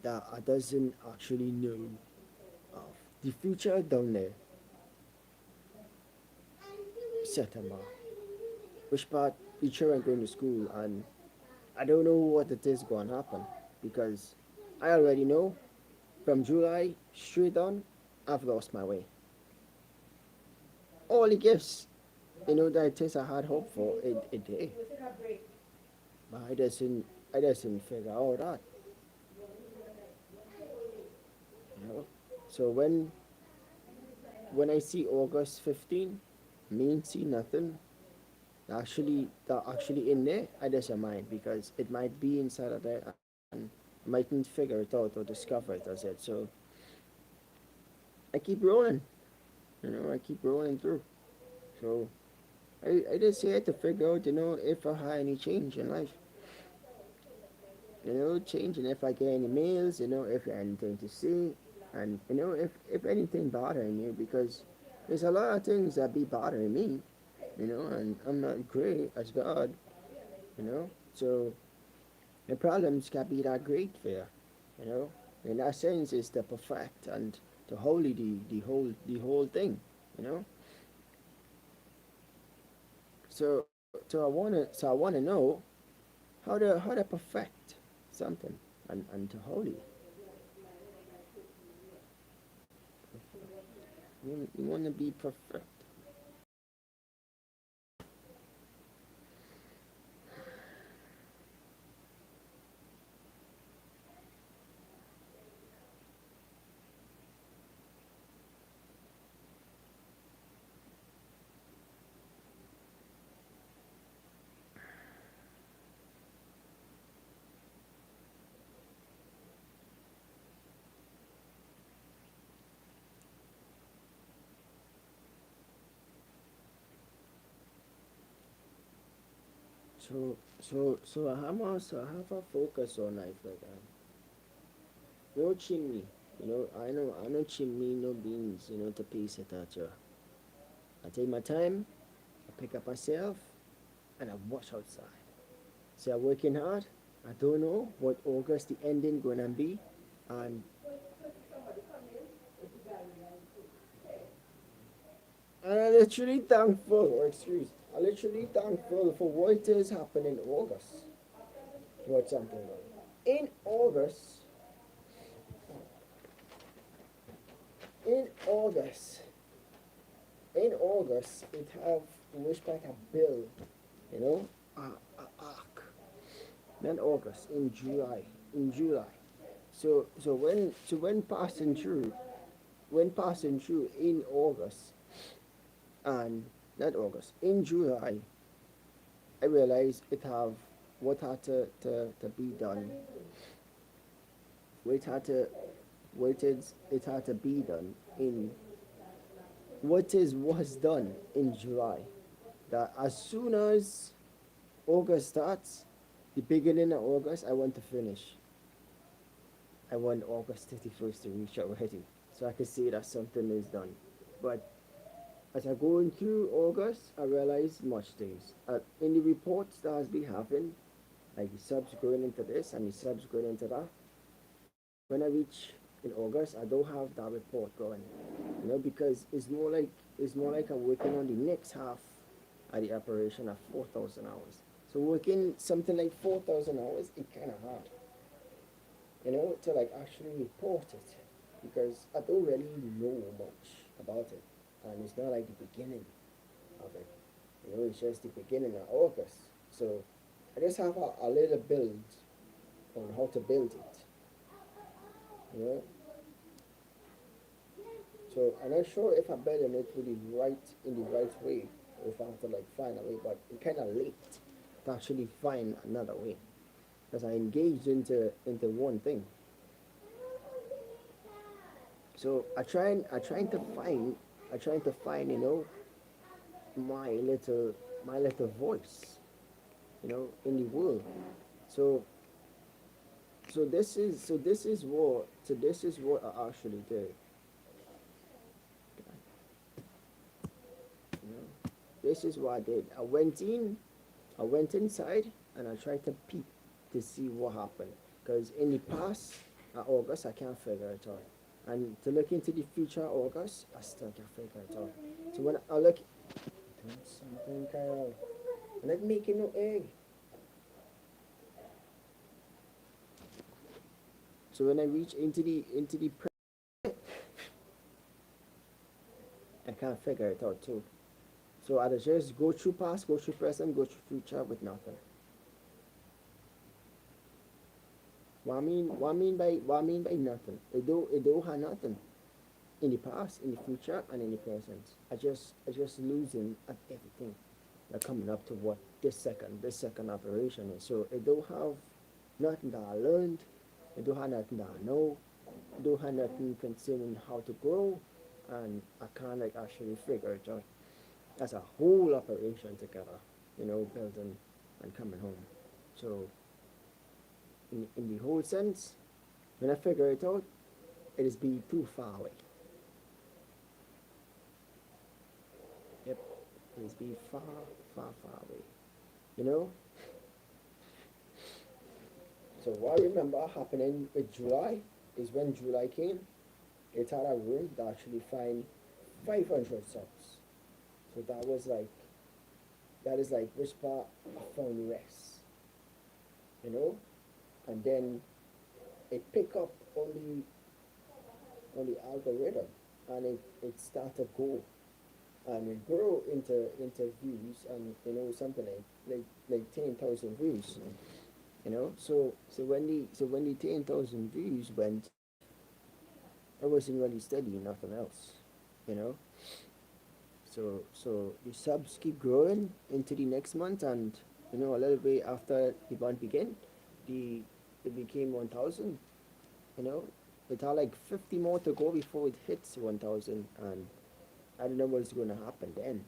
that I doesn't actually know of. The future down there, September, which part the children going to school, and I don't know what it is going to happen because I already know from July straight on, I've lost my way. All the gifts, that things I had hope for, it did. But I doesn't figure out that, you know. So when I see August 15, mean see nothing. That actually in there, I doesn't mind because it might be inside of there and I mightn't figure it out or discover it as it. So I keep rolling, I keep rolling through. So I just had to figure out, if I had any change in life. Changing if I get any mails, if you have anything to say, and if anything bothering you, because there's a lot of things that be bothering me, and I'm not great as God, so the problems can be that great for you, you know. In that sense, it's the perfect and the holy, the whole thing, you know. So I wanna know how to perfect something and to holy. You want to be perfect. So I have a focus on life like no chimney. I know chimney, no beans. To piece it at you. I take my time. I pick up myself and I wash outside. So I'm working hard. I don't know what August the ending gonna be, and I'm literally thankful. Or excuse. I'm literally thankful for what is happening in August. What something like in August. In August. In August, it have wish like a bill, you know, a arc. Not August, in July, in July. So when passing through in August and not August, in July, I realized it have what had to be done. What had to it had to be done in what is was done in July. That as soon as August starts, the beginning of August, I want to finish. I want August 31st to reach already. So I can see that something is done. But as I go through August, I realize much things. In the reports that has been happening, like the subs going into this and the subs going into that, when I reach in August, I don't have that report going. Because it's more like I'm working on the next half of the operation of 4,000 hours. So working something like 4,000 hours, it's kind of hard, to like actually report it because I don't really know much about it, and it's not like the beginning of it. It's just the beginning of August. So I just have a little build on how to build it. You know, so I'm not sure if I'm building it with in the right way, or if I have to like find a way. But it's kind of late to actually find another way because I engaged into one thing. So I trying to find my little my little voice, in the world. So this is what I actually did. You know, this is what I did. I went inside and I tried to peep to see what happened. Because in the past, August, I can't figure it out. And to look into the future August, I still can't figure it out. So when I look, doing something, Carol. I'm not making no egg. So when I reach into the I can't figure it out too. So I just go through past, go through present, go through future with nothing. What I mean by nothing? It don't have nothing in the past, in the future, and in the present. I just losing at everything. Like coming up to what this second operation is. So it don't have nothing that I learned. It don't have nothing that I know. It don't have nothing concerning how to grow, and I can't like actually figure it out. That's a whole operation together, building and coming home. So in the whole sense, when I figure it out, it is be too far away. Yep, it is be far, far, far away. You know. So what I remember happening with July is when July came, it had a room that actually find 500 subs. So that is like which part I found rest, you know, and then it pick up on the algorithm, and it start to go and it grow into views, and something like 10,000 views. So when the 10,000 views went, I wasn't really studying nothing else, you know. So the subs keep growing into the next month, and a little bit after the month began, the it became 1,000. You know, it had like 50 more to go before it hits 1,000, and I don't know what's going to happen then.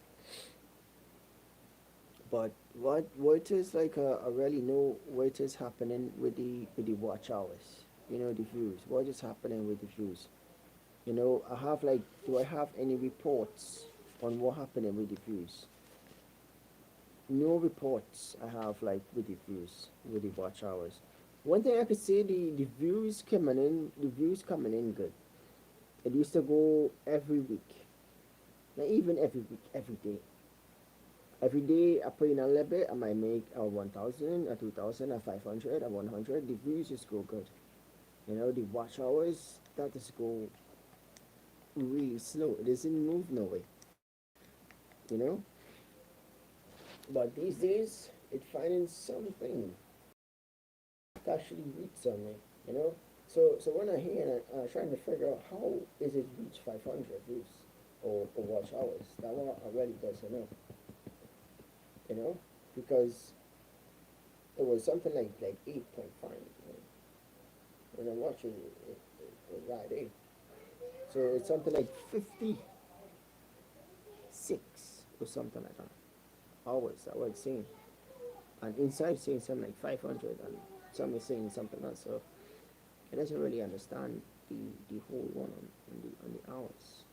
But what is like I really know what is happening with the watch hours. You know, the views. What is happening with the views? You know, I have like, do I have any reports on what happening with the views? No reports I have like with the views, with the watch hours. One thing I could say, the views coming in good. It used to go every week, not even every week, every day. Every day I put in a little bit, I might make a 1,000, a 2,000, a 500, a 100. The views just go good. You know, the watch hours that just go really slow. It doesn't move no way. You know, but these days it finding something to actually reach on me. You know, so when I hear and I'm trying to figure out how is it reach 500 views or watch hours, that one I really doesn't know. You know, because it was something like 8.5. You know, when I watch it right there. So it's something like 56 or something like that. Hours I was seeing. And inside saying something like 500 and some is saying something else. So it doesn't really understand the whole one on the hours.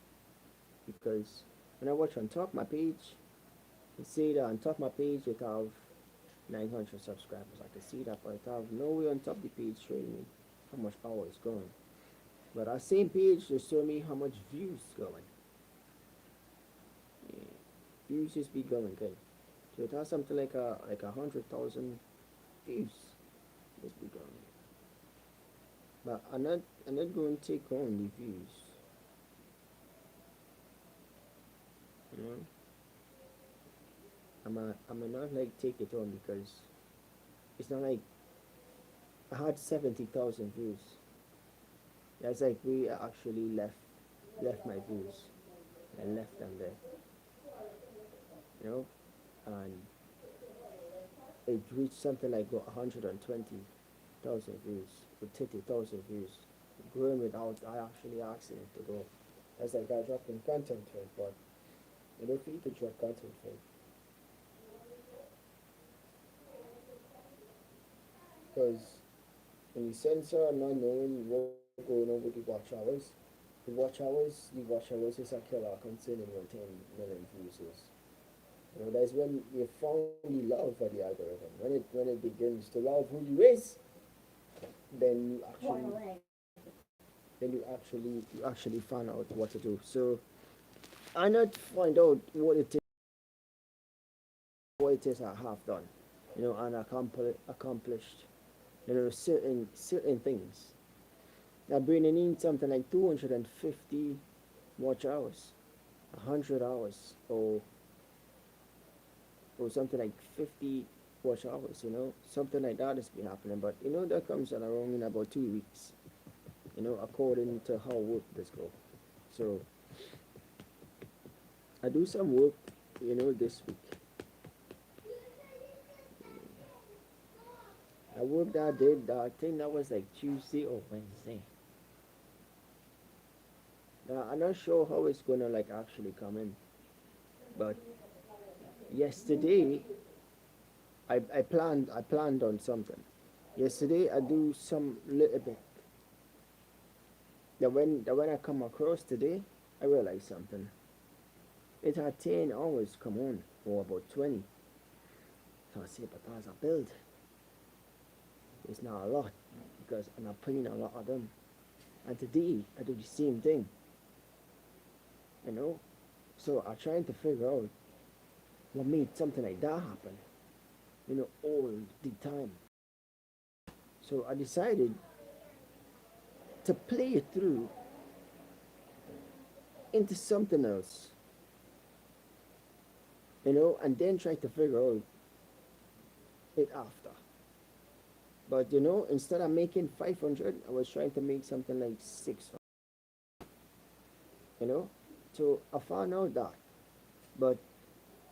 Because when I watch on top my page, you see that on top my page it have 900 subscribers. I can see that, but it have nowhere on top the page showing me how much hours going. But our same page just show me how much views going. Yeah. Views just be going good. So it has something like 100,000 views. Just be going. But I'm not going to take on the views. You know, I'm not like take it on because it's not like I had 70,000 views. That's like we actually left my views and left them there. You know, and it reached something like 120,000 views with 30,000 views, growing without I actually asking it to go. That's like I dropping content for it, but you don't feel to drop content for it because in the censor not knowing what going on with the watch hours is a killer concerning your 10 million views. You know, that's when you found the love for the algorithm. When it begins to love who you is, then you actually find out what to do. So I not find out what it is I have done, you know, and accomplished, you know, certain things. Now bringing in something like 250 watch hours, 100 hours, or something like 50 watch hours, you know, something like that has been happening. But you know that comes around in about 2 weeks, you know, according to how work does go. So I do some work, you know, this week. I worked that day, I think that was like Tuesday or Wednesday. Now I'm not sure how it's gonna like actually come in, but yesterday I planned on something. Yesterday I do some little bit. That when I come across today, I realized something. It had 10 hours come on or about 20. So I say, but as a build, it's not a lot because I'm not putting a lot of them. And today I do the same thing, you know. So I'm trying to figure out what made something like that happen, you know, all the time. So I decided to play it through into something else, you know, and then try to figure out it after. But you know, instead of making 500, I was trying to make something like 600, you know. So I found out that. But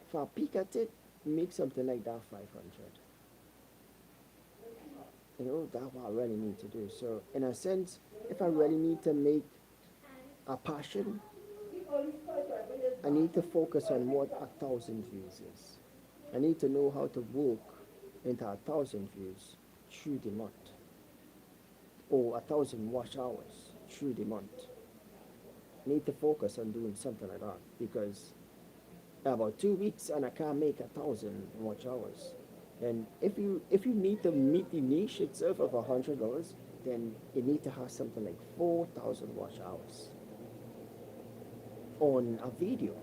if I peek at it, make something like that 500. You know, that's what I really need to do. So in a sense, if I really need to make a passion, I need to focus on what 1,000 views is. I need to know how to work into 1,000 views through the month, or 1,000 watch hours through the month. I need to focus on doing something like that because about 2 weeks and I can't make 1,000 watch hours. And if you need to meet the niche itself of $100, then you need to have something like 4,000 watch hours on a video,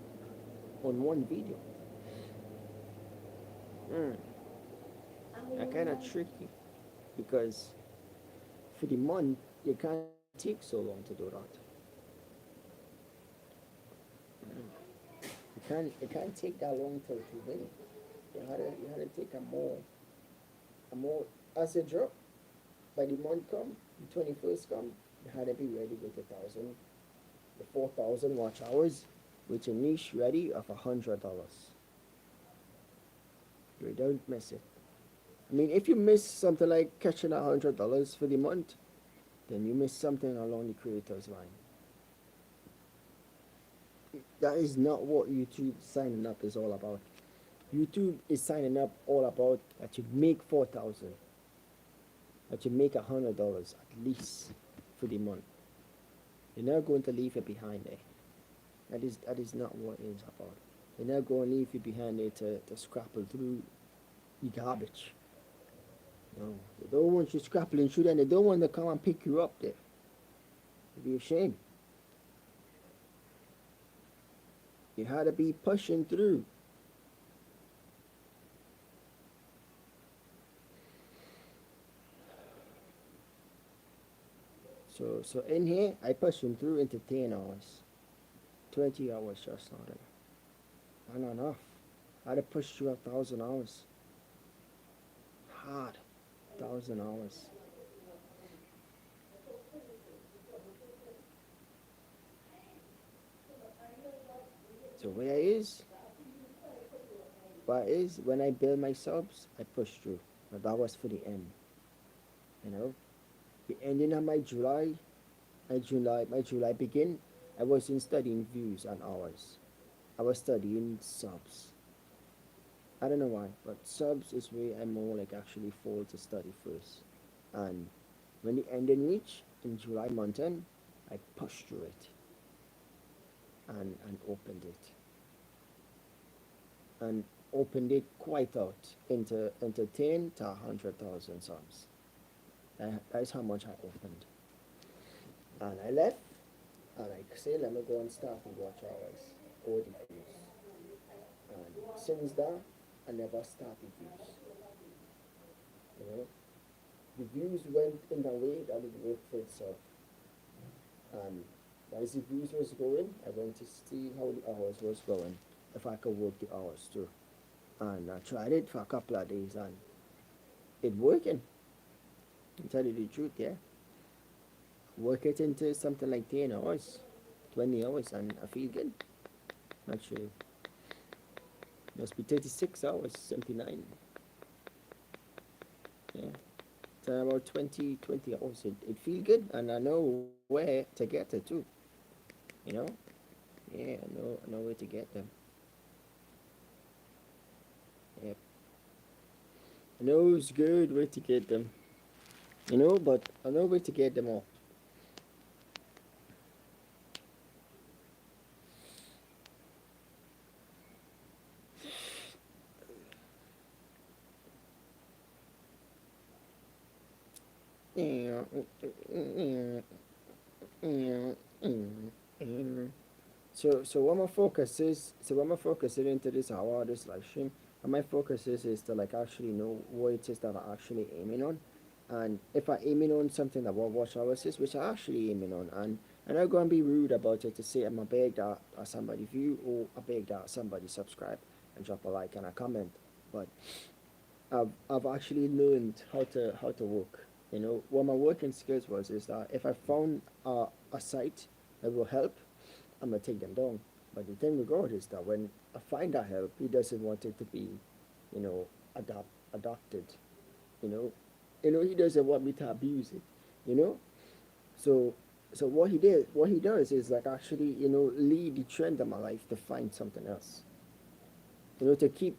on one video. Mm, that kind of tricky because for the month you can't take so long to do that. It can't take that long to win. You had to take a more as a drop by the month come, the 21st come, you had to be ready with 1,000, the 4,000 watch hours, with a niche ready of $100. You don't miss it. I mean, if you miss something like catching $100 for the month, then you miss something along the creator's line. That is not what YouTube signing up is all about. YouTube is signing up all about that you make 4,000, that you make $100 at least for the month. You're not going to leave it behind there. That is not what it is about. You're not going to leave it behind there to scrapple through the garbage. No, they don't want you scrappling through there. They don't want to come and pick you up there. It'd be a shame. You had to be pushing through. So in here, I pushing through into 10 hours. 20 hours just started. Not enough. I had to push through 1,000 hours. Hard. 1,000 hours. So where is when I build my subs, I push through. But that was for the end. You know? The ending of my July begin, I wasn't studying views and hours. I was studying subs. I don't know why, but subs is where I more like actually fall to study first. And when the ending reach in July month end, I pushed through it and opened it. And opened it quite out into 10 to 100,000 subs. That is how much I opened. And I left, and I say, let me go and start with watch hours or the views. And since that, I never started views. You know, the views went in a way that it worked for itself. And as the views was going, I went to see how the hours was going, if I could work the hours too. And I tried it for a couple of days, and it working. To tell you the truth, yeah. Work it into something like 10 hours, 20 hours, and I feel good. Actually, must be 36 hours, 79. Yeah. So about 20 hours. It feel good, and I know where to get it too. You know? Yeah, I know where to get them. Yep. I know it's good where to get them. You know, but I know where to get them all. Yeah. So what my focus is into this hour, this live stream, and my focus is to like actually know what it is that I actually aiming on. And if I aiming on something that will watch hours is, which I actually aiming on, and I'm not gonna be rude about it to say I'm a beg that somebody view or I beg that somebody subscribe and drop a like and a comment. But I've actually learned how to work. You know, what my working skills was is that if I found a site that will help, I'm gonna take them down. But the thing with God is that when I find that help, He doesn't want it to be, you know, adopted. You know, He doesn't want me to abuse it. You know, so what He does is like actually, lead the trend of my life to find something else. To keep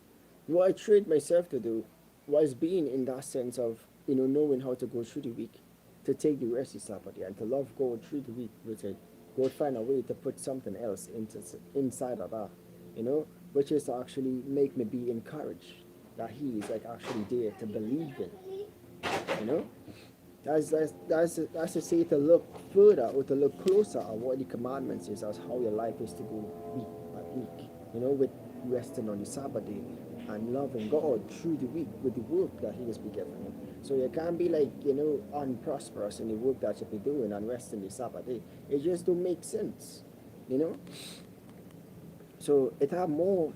what I trained myself to do was being in that sense of, knowing how to go through the week, to take the rest of Saturday, and to love God through the week with it. God find a way to put something else inside of that, which is to actually make me be encouraged that He is like actually there to believe in, you know. That's to say to look further or to look closer at what the commandments is as how your life is to go week by week. With resting on the Sabbath day and loving God through the week with the work that He has been given you. So you can't be like, unprosperous in the work that you be doing and resting the Sabbath day. It just don't make sense. You know? So it have more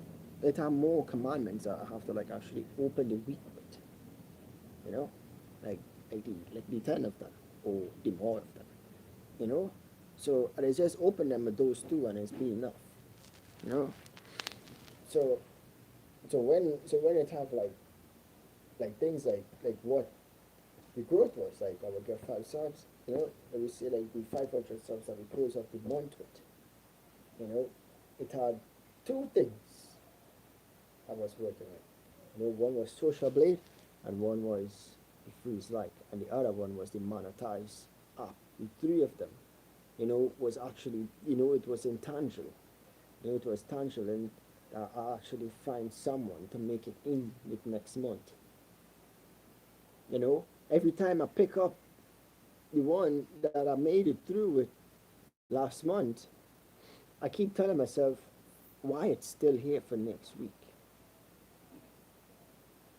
commandments that I have to like actually open the week with. You know? Like like the 10 of them or the more of them. You know? So and it's just open them with those two and it's been enough. You know? So when it have like things like what the growth was like, I would get 5 subs, and we say like the 500 subs that we close off the month with, it had two things I was working with. One was social blade and one was the freeze like and the other one was the monetize app. The three of them, was actually, it was intangible. It was tangible and I actually find someone to make it in with next month. Every time I pick up the one that I made it through with last month, I keep telling myself why it's still here for next week.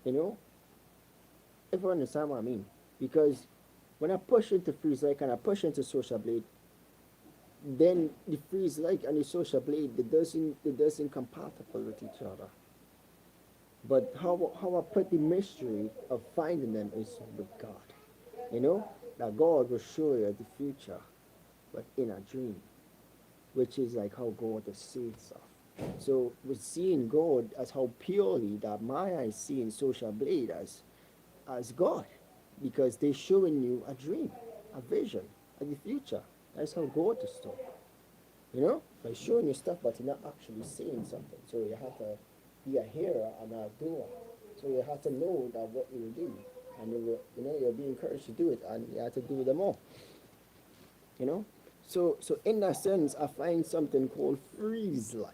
You know, if you understand what I mean. Because when I push into freeze like and I push into social blade, then the freeze like and the social blade it doesn't compatible with each other. But how I put the mystery of finding them is with God. That God will show you the future, but in a dream, which is like how God is seeing stuff. So we're seeing God as how purely that Maya is seeing social blade as God, because they're showing you a dream, a vision of the future. That's how God is talk. By showing you stuff, but you're not actually seeing something. So you have to be a hearer and a doer. So you have to know that what you will do, and you'll be encouraged to do it, and you have to do them all. You know. So in that sense, I find something called freeze like,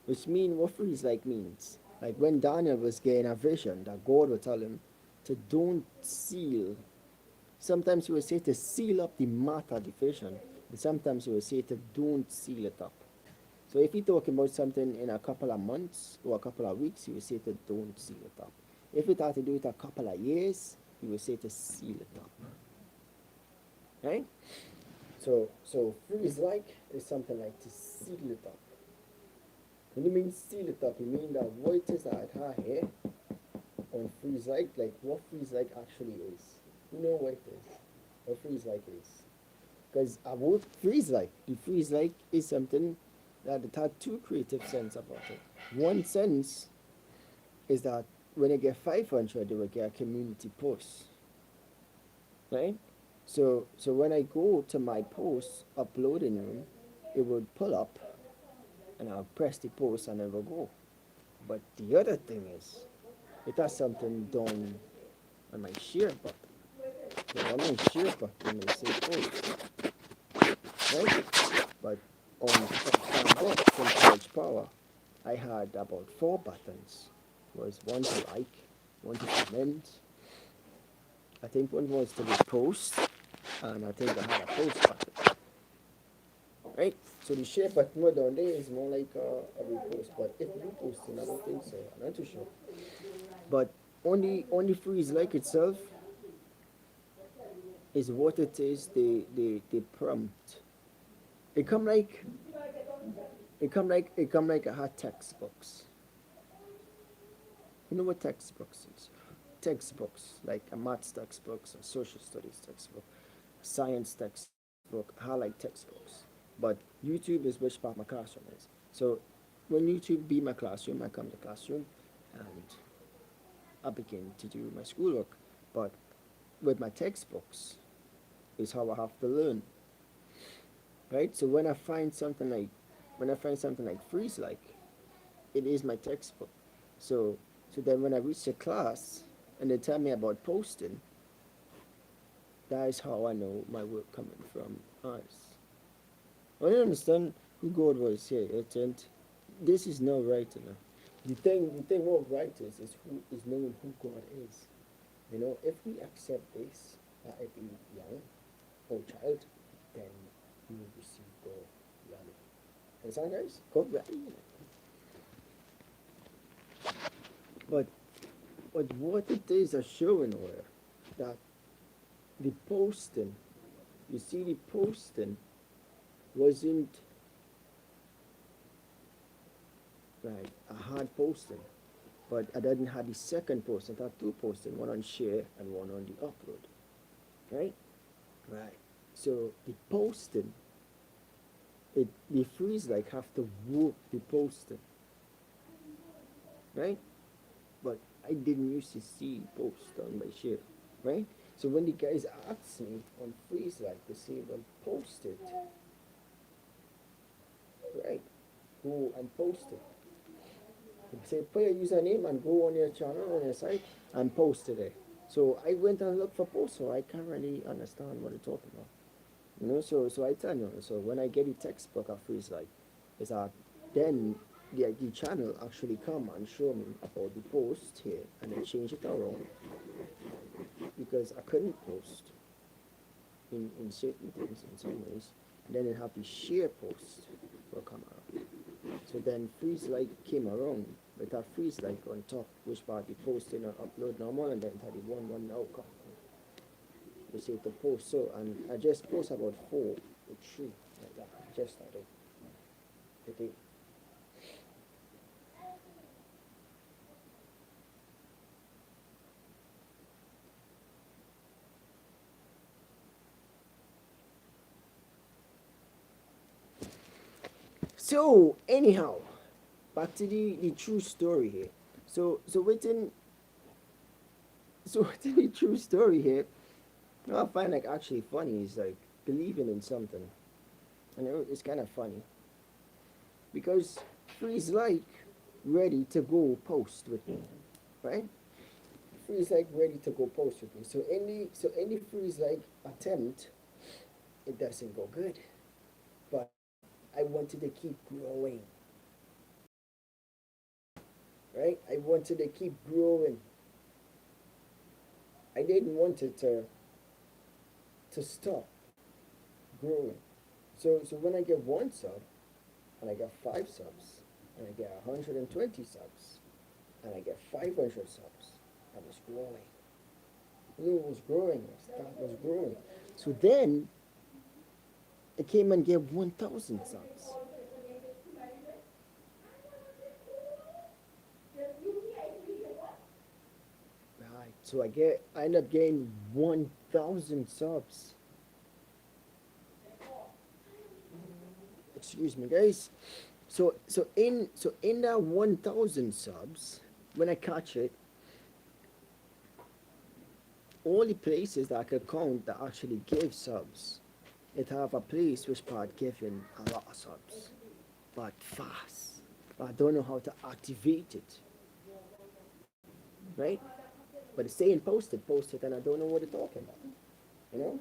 which mean what freeze like means. Like when Daniel was getting a vision that God would tell him to don't seal. Sometimes he would say to seal up the matter of the vision, and sometimes he would say to don't seal it up. So if you're talking about something in a couple of months or a couple of weeks, he would say to don't seal it up. If it had to do with a couple of years, he would say to seal it up. Right? So freeze like is something like to seal it up. When you mean seal it up, you mean that what it is that I have here on freeze like what freeze like actually is. You know what it is. What freeze like is. Because I would freeze like. The freeze like is something that it had two creative sense about it. One sense is that when I get 500, they will get a community post. Right? So when I go to my post uploading room, it would pull up and I'll press the post and it will go. But the other thing is, it has something done on my share button. So on my share button, it says post. Right? But on Fanbox and College Power, I had about 4 buttons. Was one to like, one to comment. I think one was to repost, and I think I had a post button. Right? So the share button down there is more like a repost. But if reposting, I don't think so. I'm not too sure. But on the freeze like itself is what it is. The prompt. It come like it come like a hot textbooks. You know what textbooks is? Textbooks like a maths textbooks, a social studies textbook, a science textbook. I like textbooks. But YouTube is which part my classroom is. So when YouTube be my classroom, I come to classroom and I begin to do my schoolwork. But with my textbooks is how I have to learn. Right? So when I find something like freeze like, it is my textbook. So then when I reach the class and they tell me about posting, that is how I know my work coming from us. I don't understand who God was here. And this is no writing. The thing of writers is who is knowing who God is. If we accept this at every young or child, then we will receive God reality. Understand, guys? God reality. But what it is are showing here that the posting, you see, the posting wasn't like a hard posting, but I didn't have the second posting. I had two posting, one on share and one on the upload, right? Right. So the posting, the freeze like have to work the posting, right? But I didn't used to see post on my share, right? So when the guys asked me on freeze like to say, well, post it, right? Go and post it. Say, put your username and go on your channel, on your site, and post it there. So I went and looked for posts, so I can't really understand what they're talking about. So I tell you, so when I get the textbook of freeze like, is that then the channel actually come and show me about the post here, and I change it around because I couldn't post in certain things in some ways, and then it have the share post will come out. So then freeze like came around, but that freeze like on top, which part the posting and upload normal, and then had the one now come. You see the post, so and I just post about 4 or 3 like that, just like that. Okay. So anyhow, back to the true story here. So within within the true story here, what I find like actually funny is like believing in something, and it's kind of funny because Freeze like ready to go post with me, right? Freeze like ready to go post with me. So any Freeze like attempt, it doesn't go good, but I wanted to keep growing, right? I wanted to keep growing. I didn't want it to stop growing. So when I get 1 sub, and I get 5 subs, and I get 120 subs, and I get 500 subs, I was growing. It was growing. That was growing. So then I came and gave 1,000 subs. Right. So I end up getting 1,000 subs. Excuse me, guys. So in that 1,000 subs, when I catch it, all the places that I could count that actually gave subs, it have a place which part giving a lot of subs, but fast. But I don't know how to activate it, right? But it's saying post it, and I don't know what they're talking about, you know?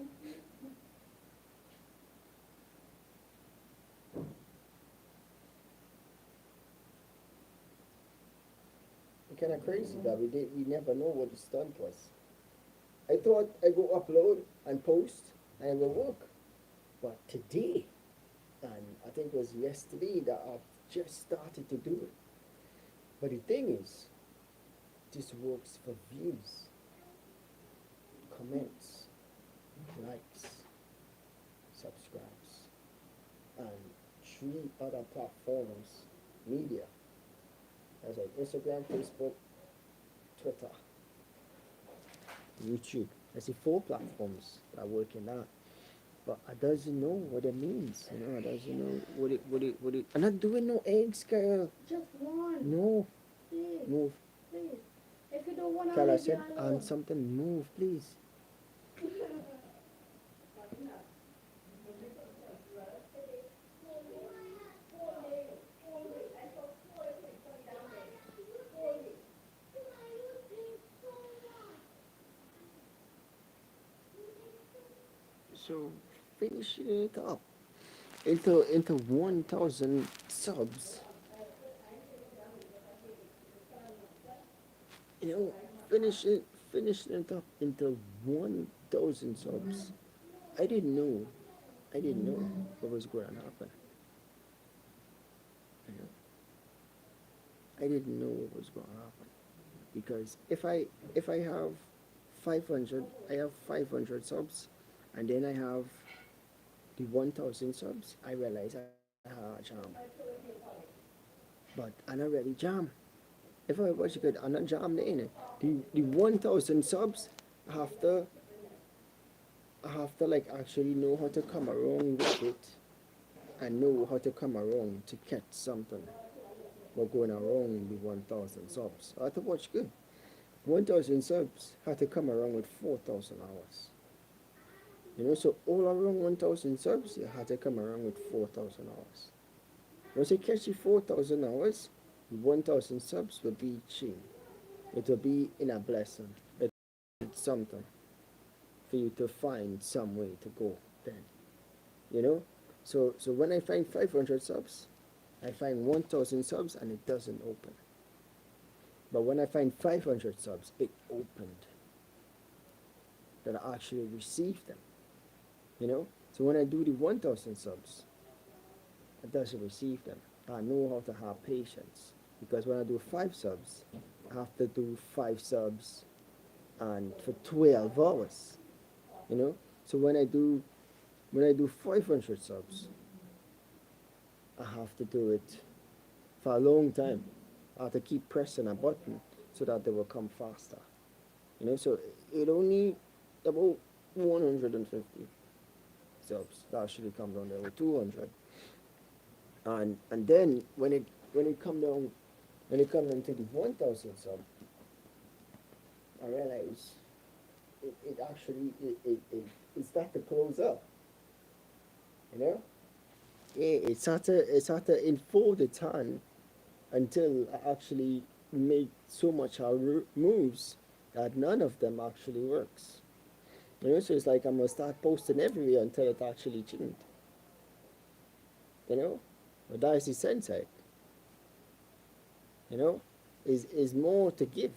It's kind of crazy that we never know what the stunt was. I thought I go upload and post and it will work, but today, and I think it was yesterday that I just started to do it. But the thing is, this works for views, comments, likes, subscribes, and 3 other platforms, media. That's like Instagram, Facebook, Twitter, YouTube. I see 4 platforms that are working out. But I doesn't know what it means. I doesn't know what it. I'm not doing no eggs, girl. Just one. No, Please. move. Please. If you don't want to Carla leave said, it alone. something, move, please. So finishing it up into 1,000 subs. You know, finishing it up into 1,000 subs. I didn't know. I didn't know what was going to happen. You know, I didn't know what was going to happen because if I have 500, I have 500 subs, and then I have the 1,000 subs. I realize I had a jam, but I'm not really jam. If I watch it good, I'm not jam in. The 1,000 subs, I have to like actually know how to come around with it and know how to come around to catch something. We're going around the 1,000 subs. I have to watch good. 1,000 subs had to come around with 4,000 hours. You know, so all around 1,000 subs, you had to come around with 4,000 hours. Once you catch the 4,000 hours, 1,000 subs will be cheap. It will be in a blessing. It's something for you to find some way to go then. You know? So when I find 500 subs, I find 1,000 subs and it doesn't open. But when I find 500 subs, it opened. That I actually received them. You know? So when I do the 1,000 subs, it doesn't receive them. I know how to have patience. Because when I do 5 subs, I have to do 5 subs and for 12 hours. You know? So when I do 500 subs, I have to do it for a long time. I have to keep pressing a button so that they will come faster. You know, so it only about 150 subs. That actually comes down there with 200. And then when it come down to the 1,000 sub, I realize it actually it start to close up. You know? Yeah, it start to enfold the time until I actually make so much moves that none of them actually works. You know, so it's like I'm gonna start posting everywhere until it actually changed. You know? But that is the sense, you know, is more to give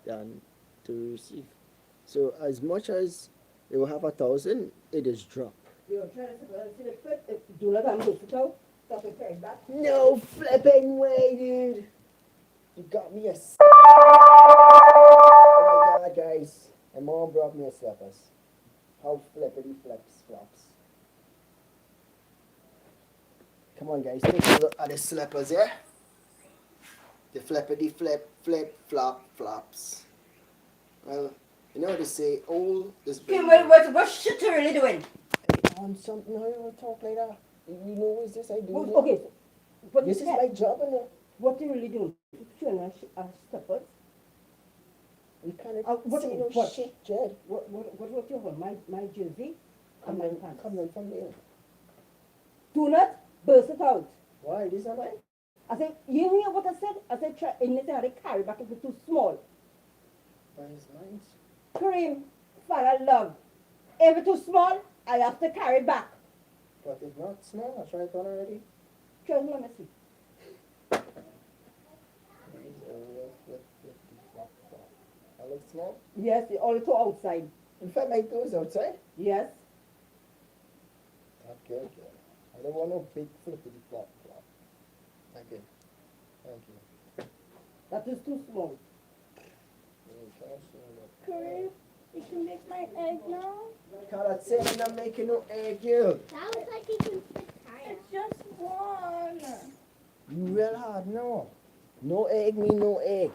than to receive. So as much as it will have 1,000, it is drop. You're trying to see the foot. Do not move it out. Stop it right back. No flipping way, dude. You got me a. Oh my god, guys. My mom brought me a slippers. How flippity flips flops. Come on, guys. Take a look at the slippers, yeah? The flippity flip flop flops. Well, you know what they say, all is Kim, what shit you really doing? on something, how you want to talk like that? You know what is this I do? Well, here? okay, what This is my job, and what you really doing? Showing us steppers. you kind of What- say no what? shit, Jed. What you hold? My jersey and my pants. Come on from there. Do not burst it out. Why? This is mine? I said, you hear what I said? I said, try, and they had to carry back if it's too small. Why is mine? Kareem, father love. If it's too small, I have to carry back. But it's not small. I tried it on already. Try me, let me see. I look small. Yes, all to outside. In fact, my toes outside. Yes. Okay. I don't want no big flippity flop. Okay. Thank you. That is too small. Kareem, you can make my egg now? Carla said I'm not making no egg, you. Sounds like you can fit tire. It's just one. You real hard, no. No egg mean no egg.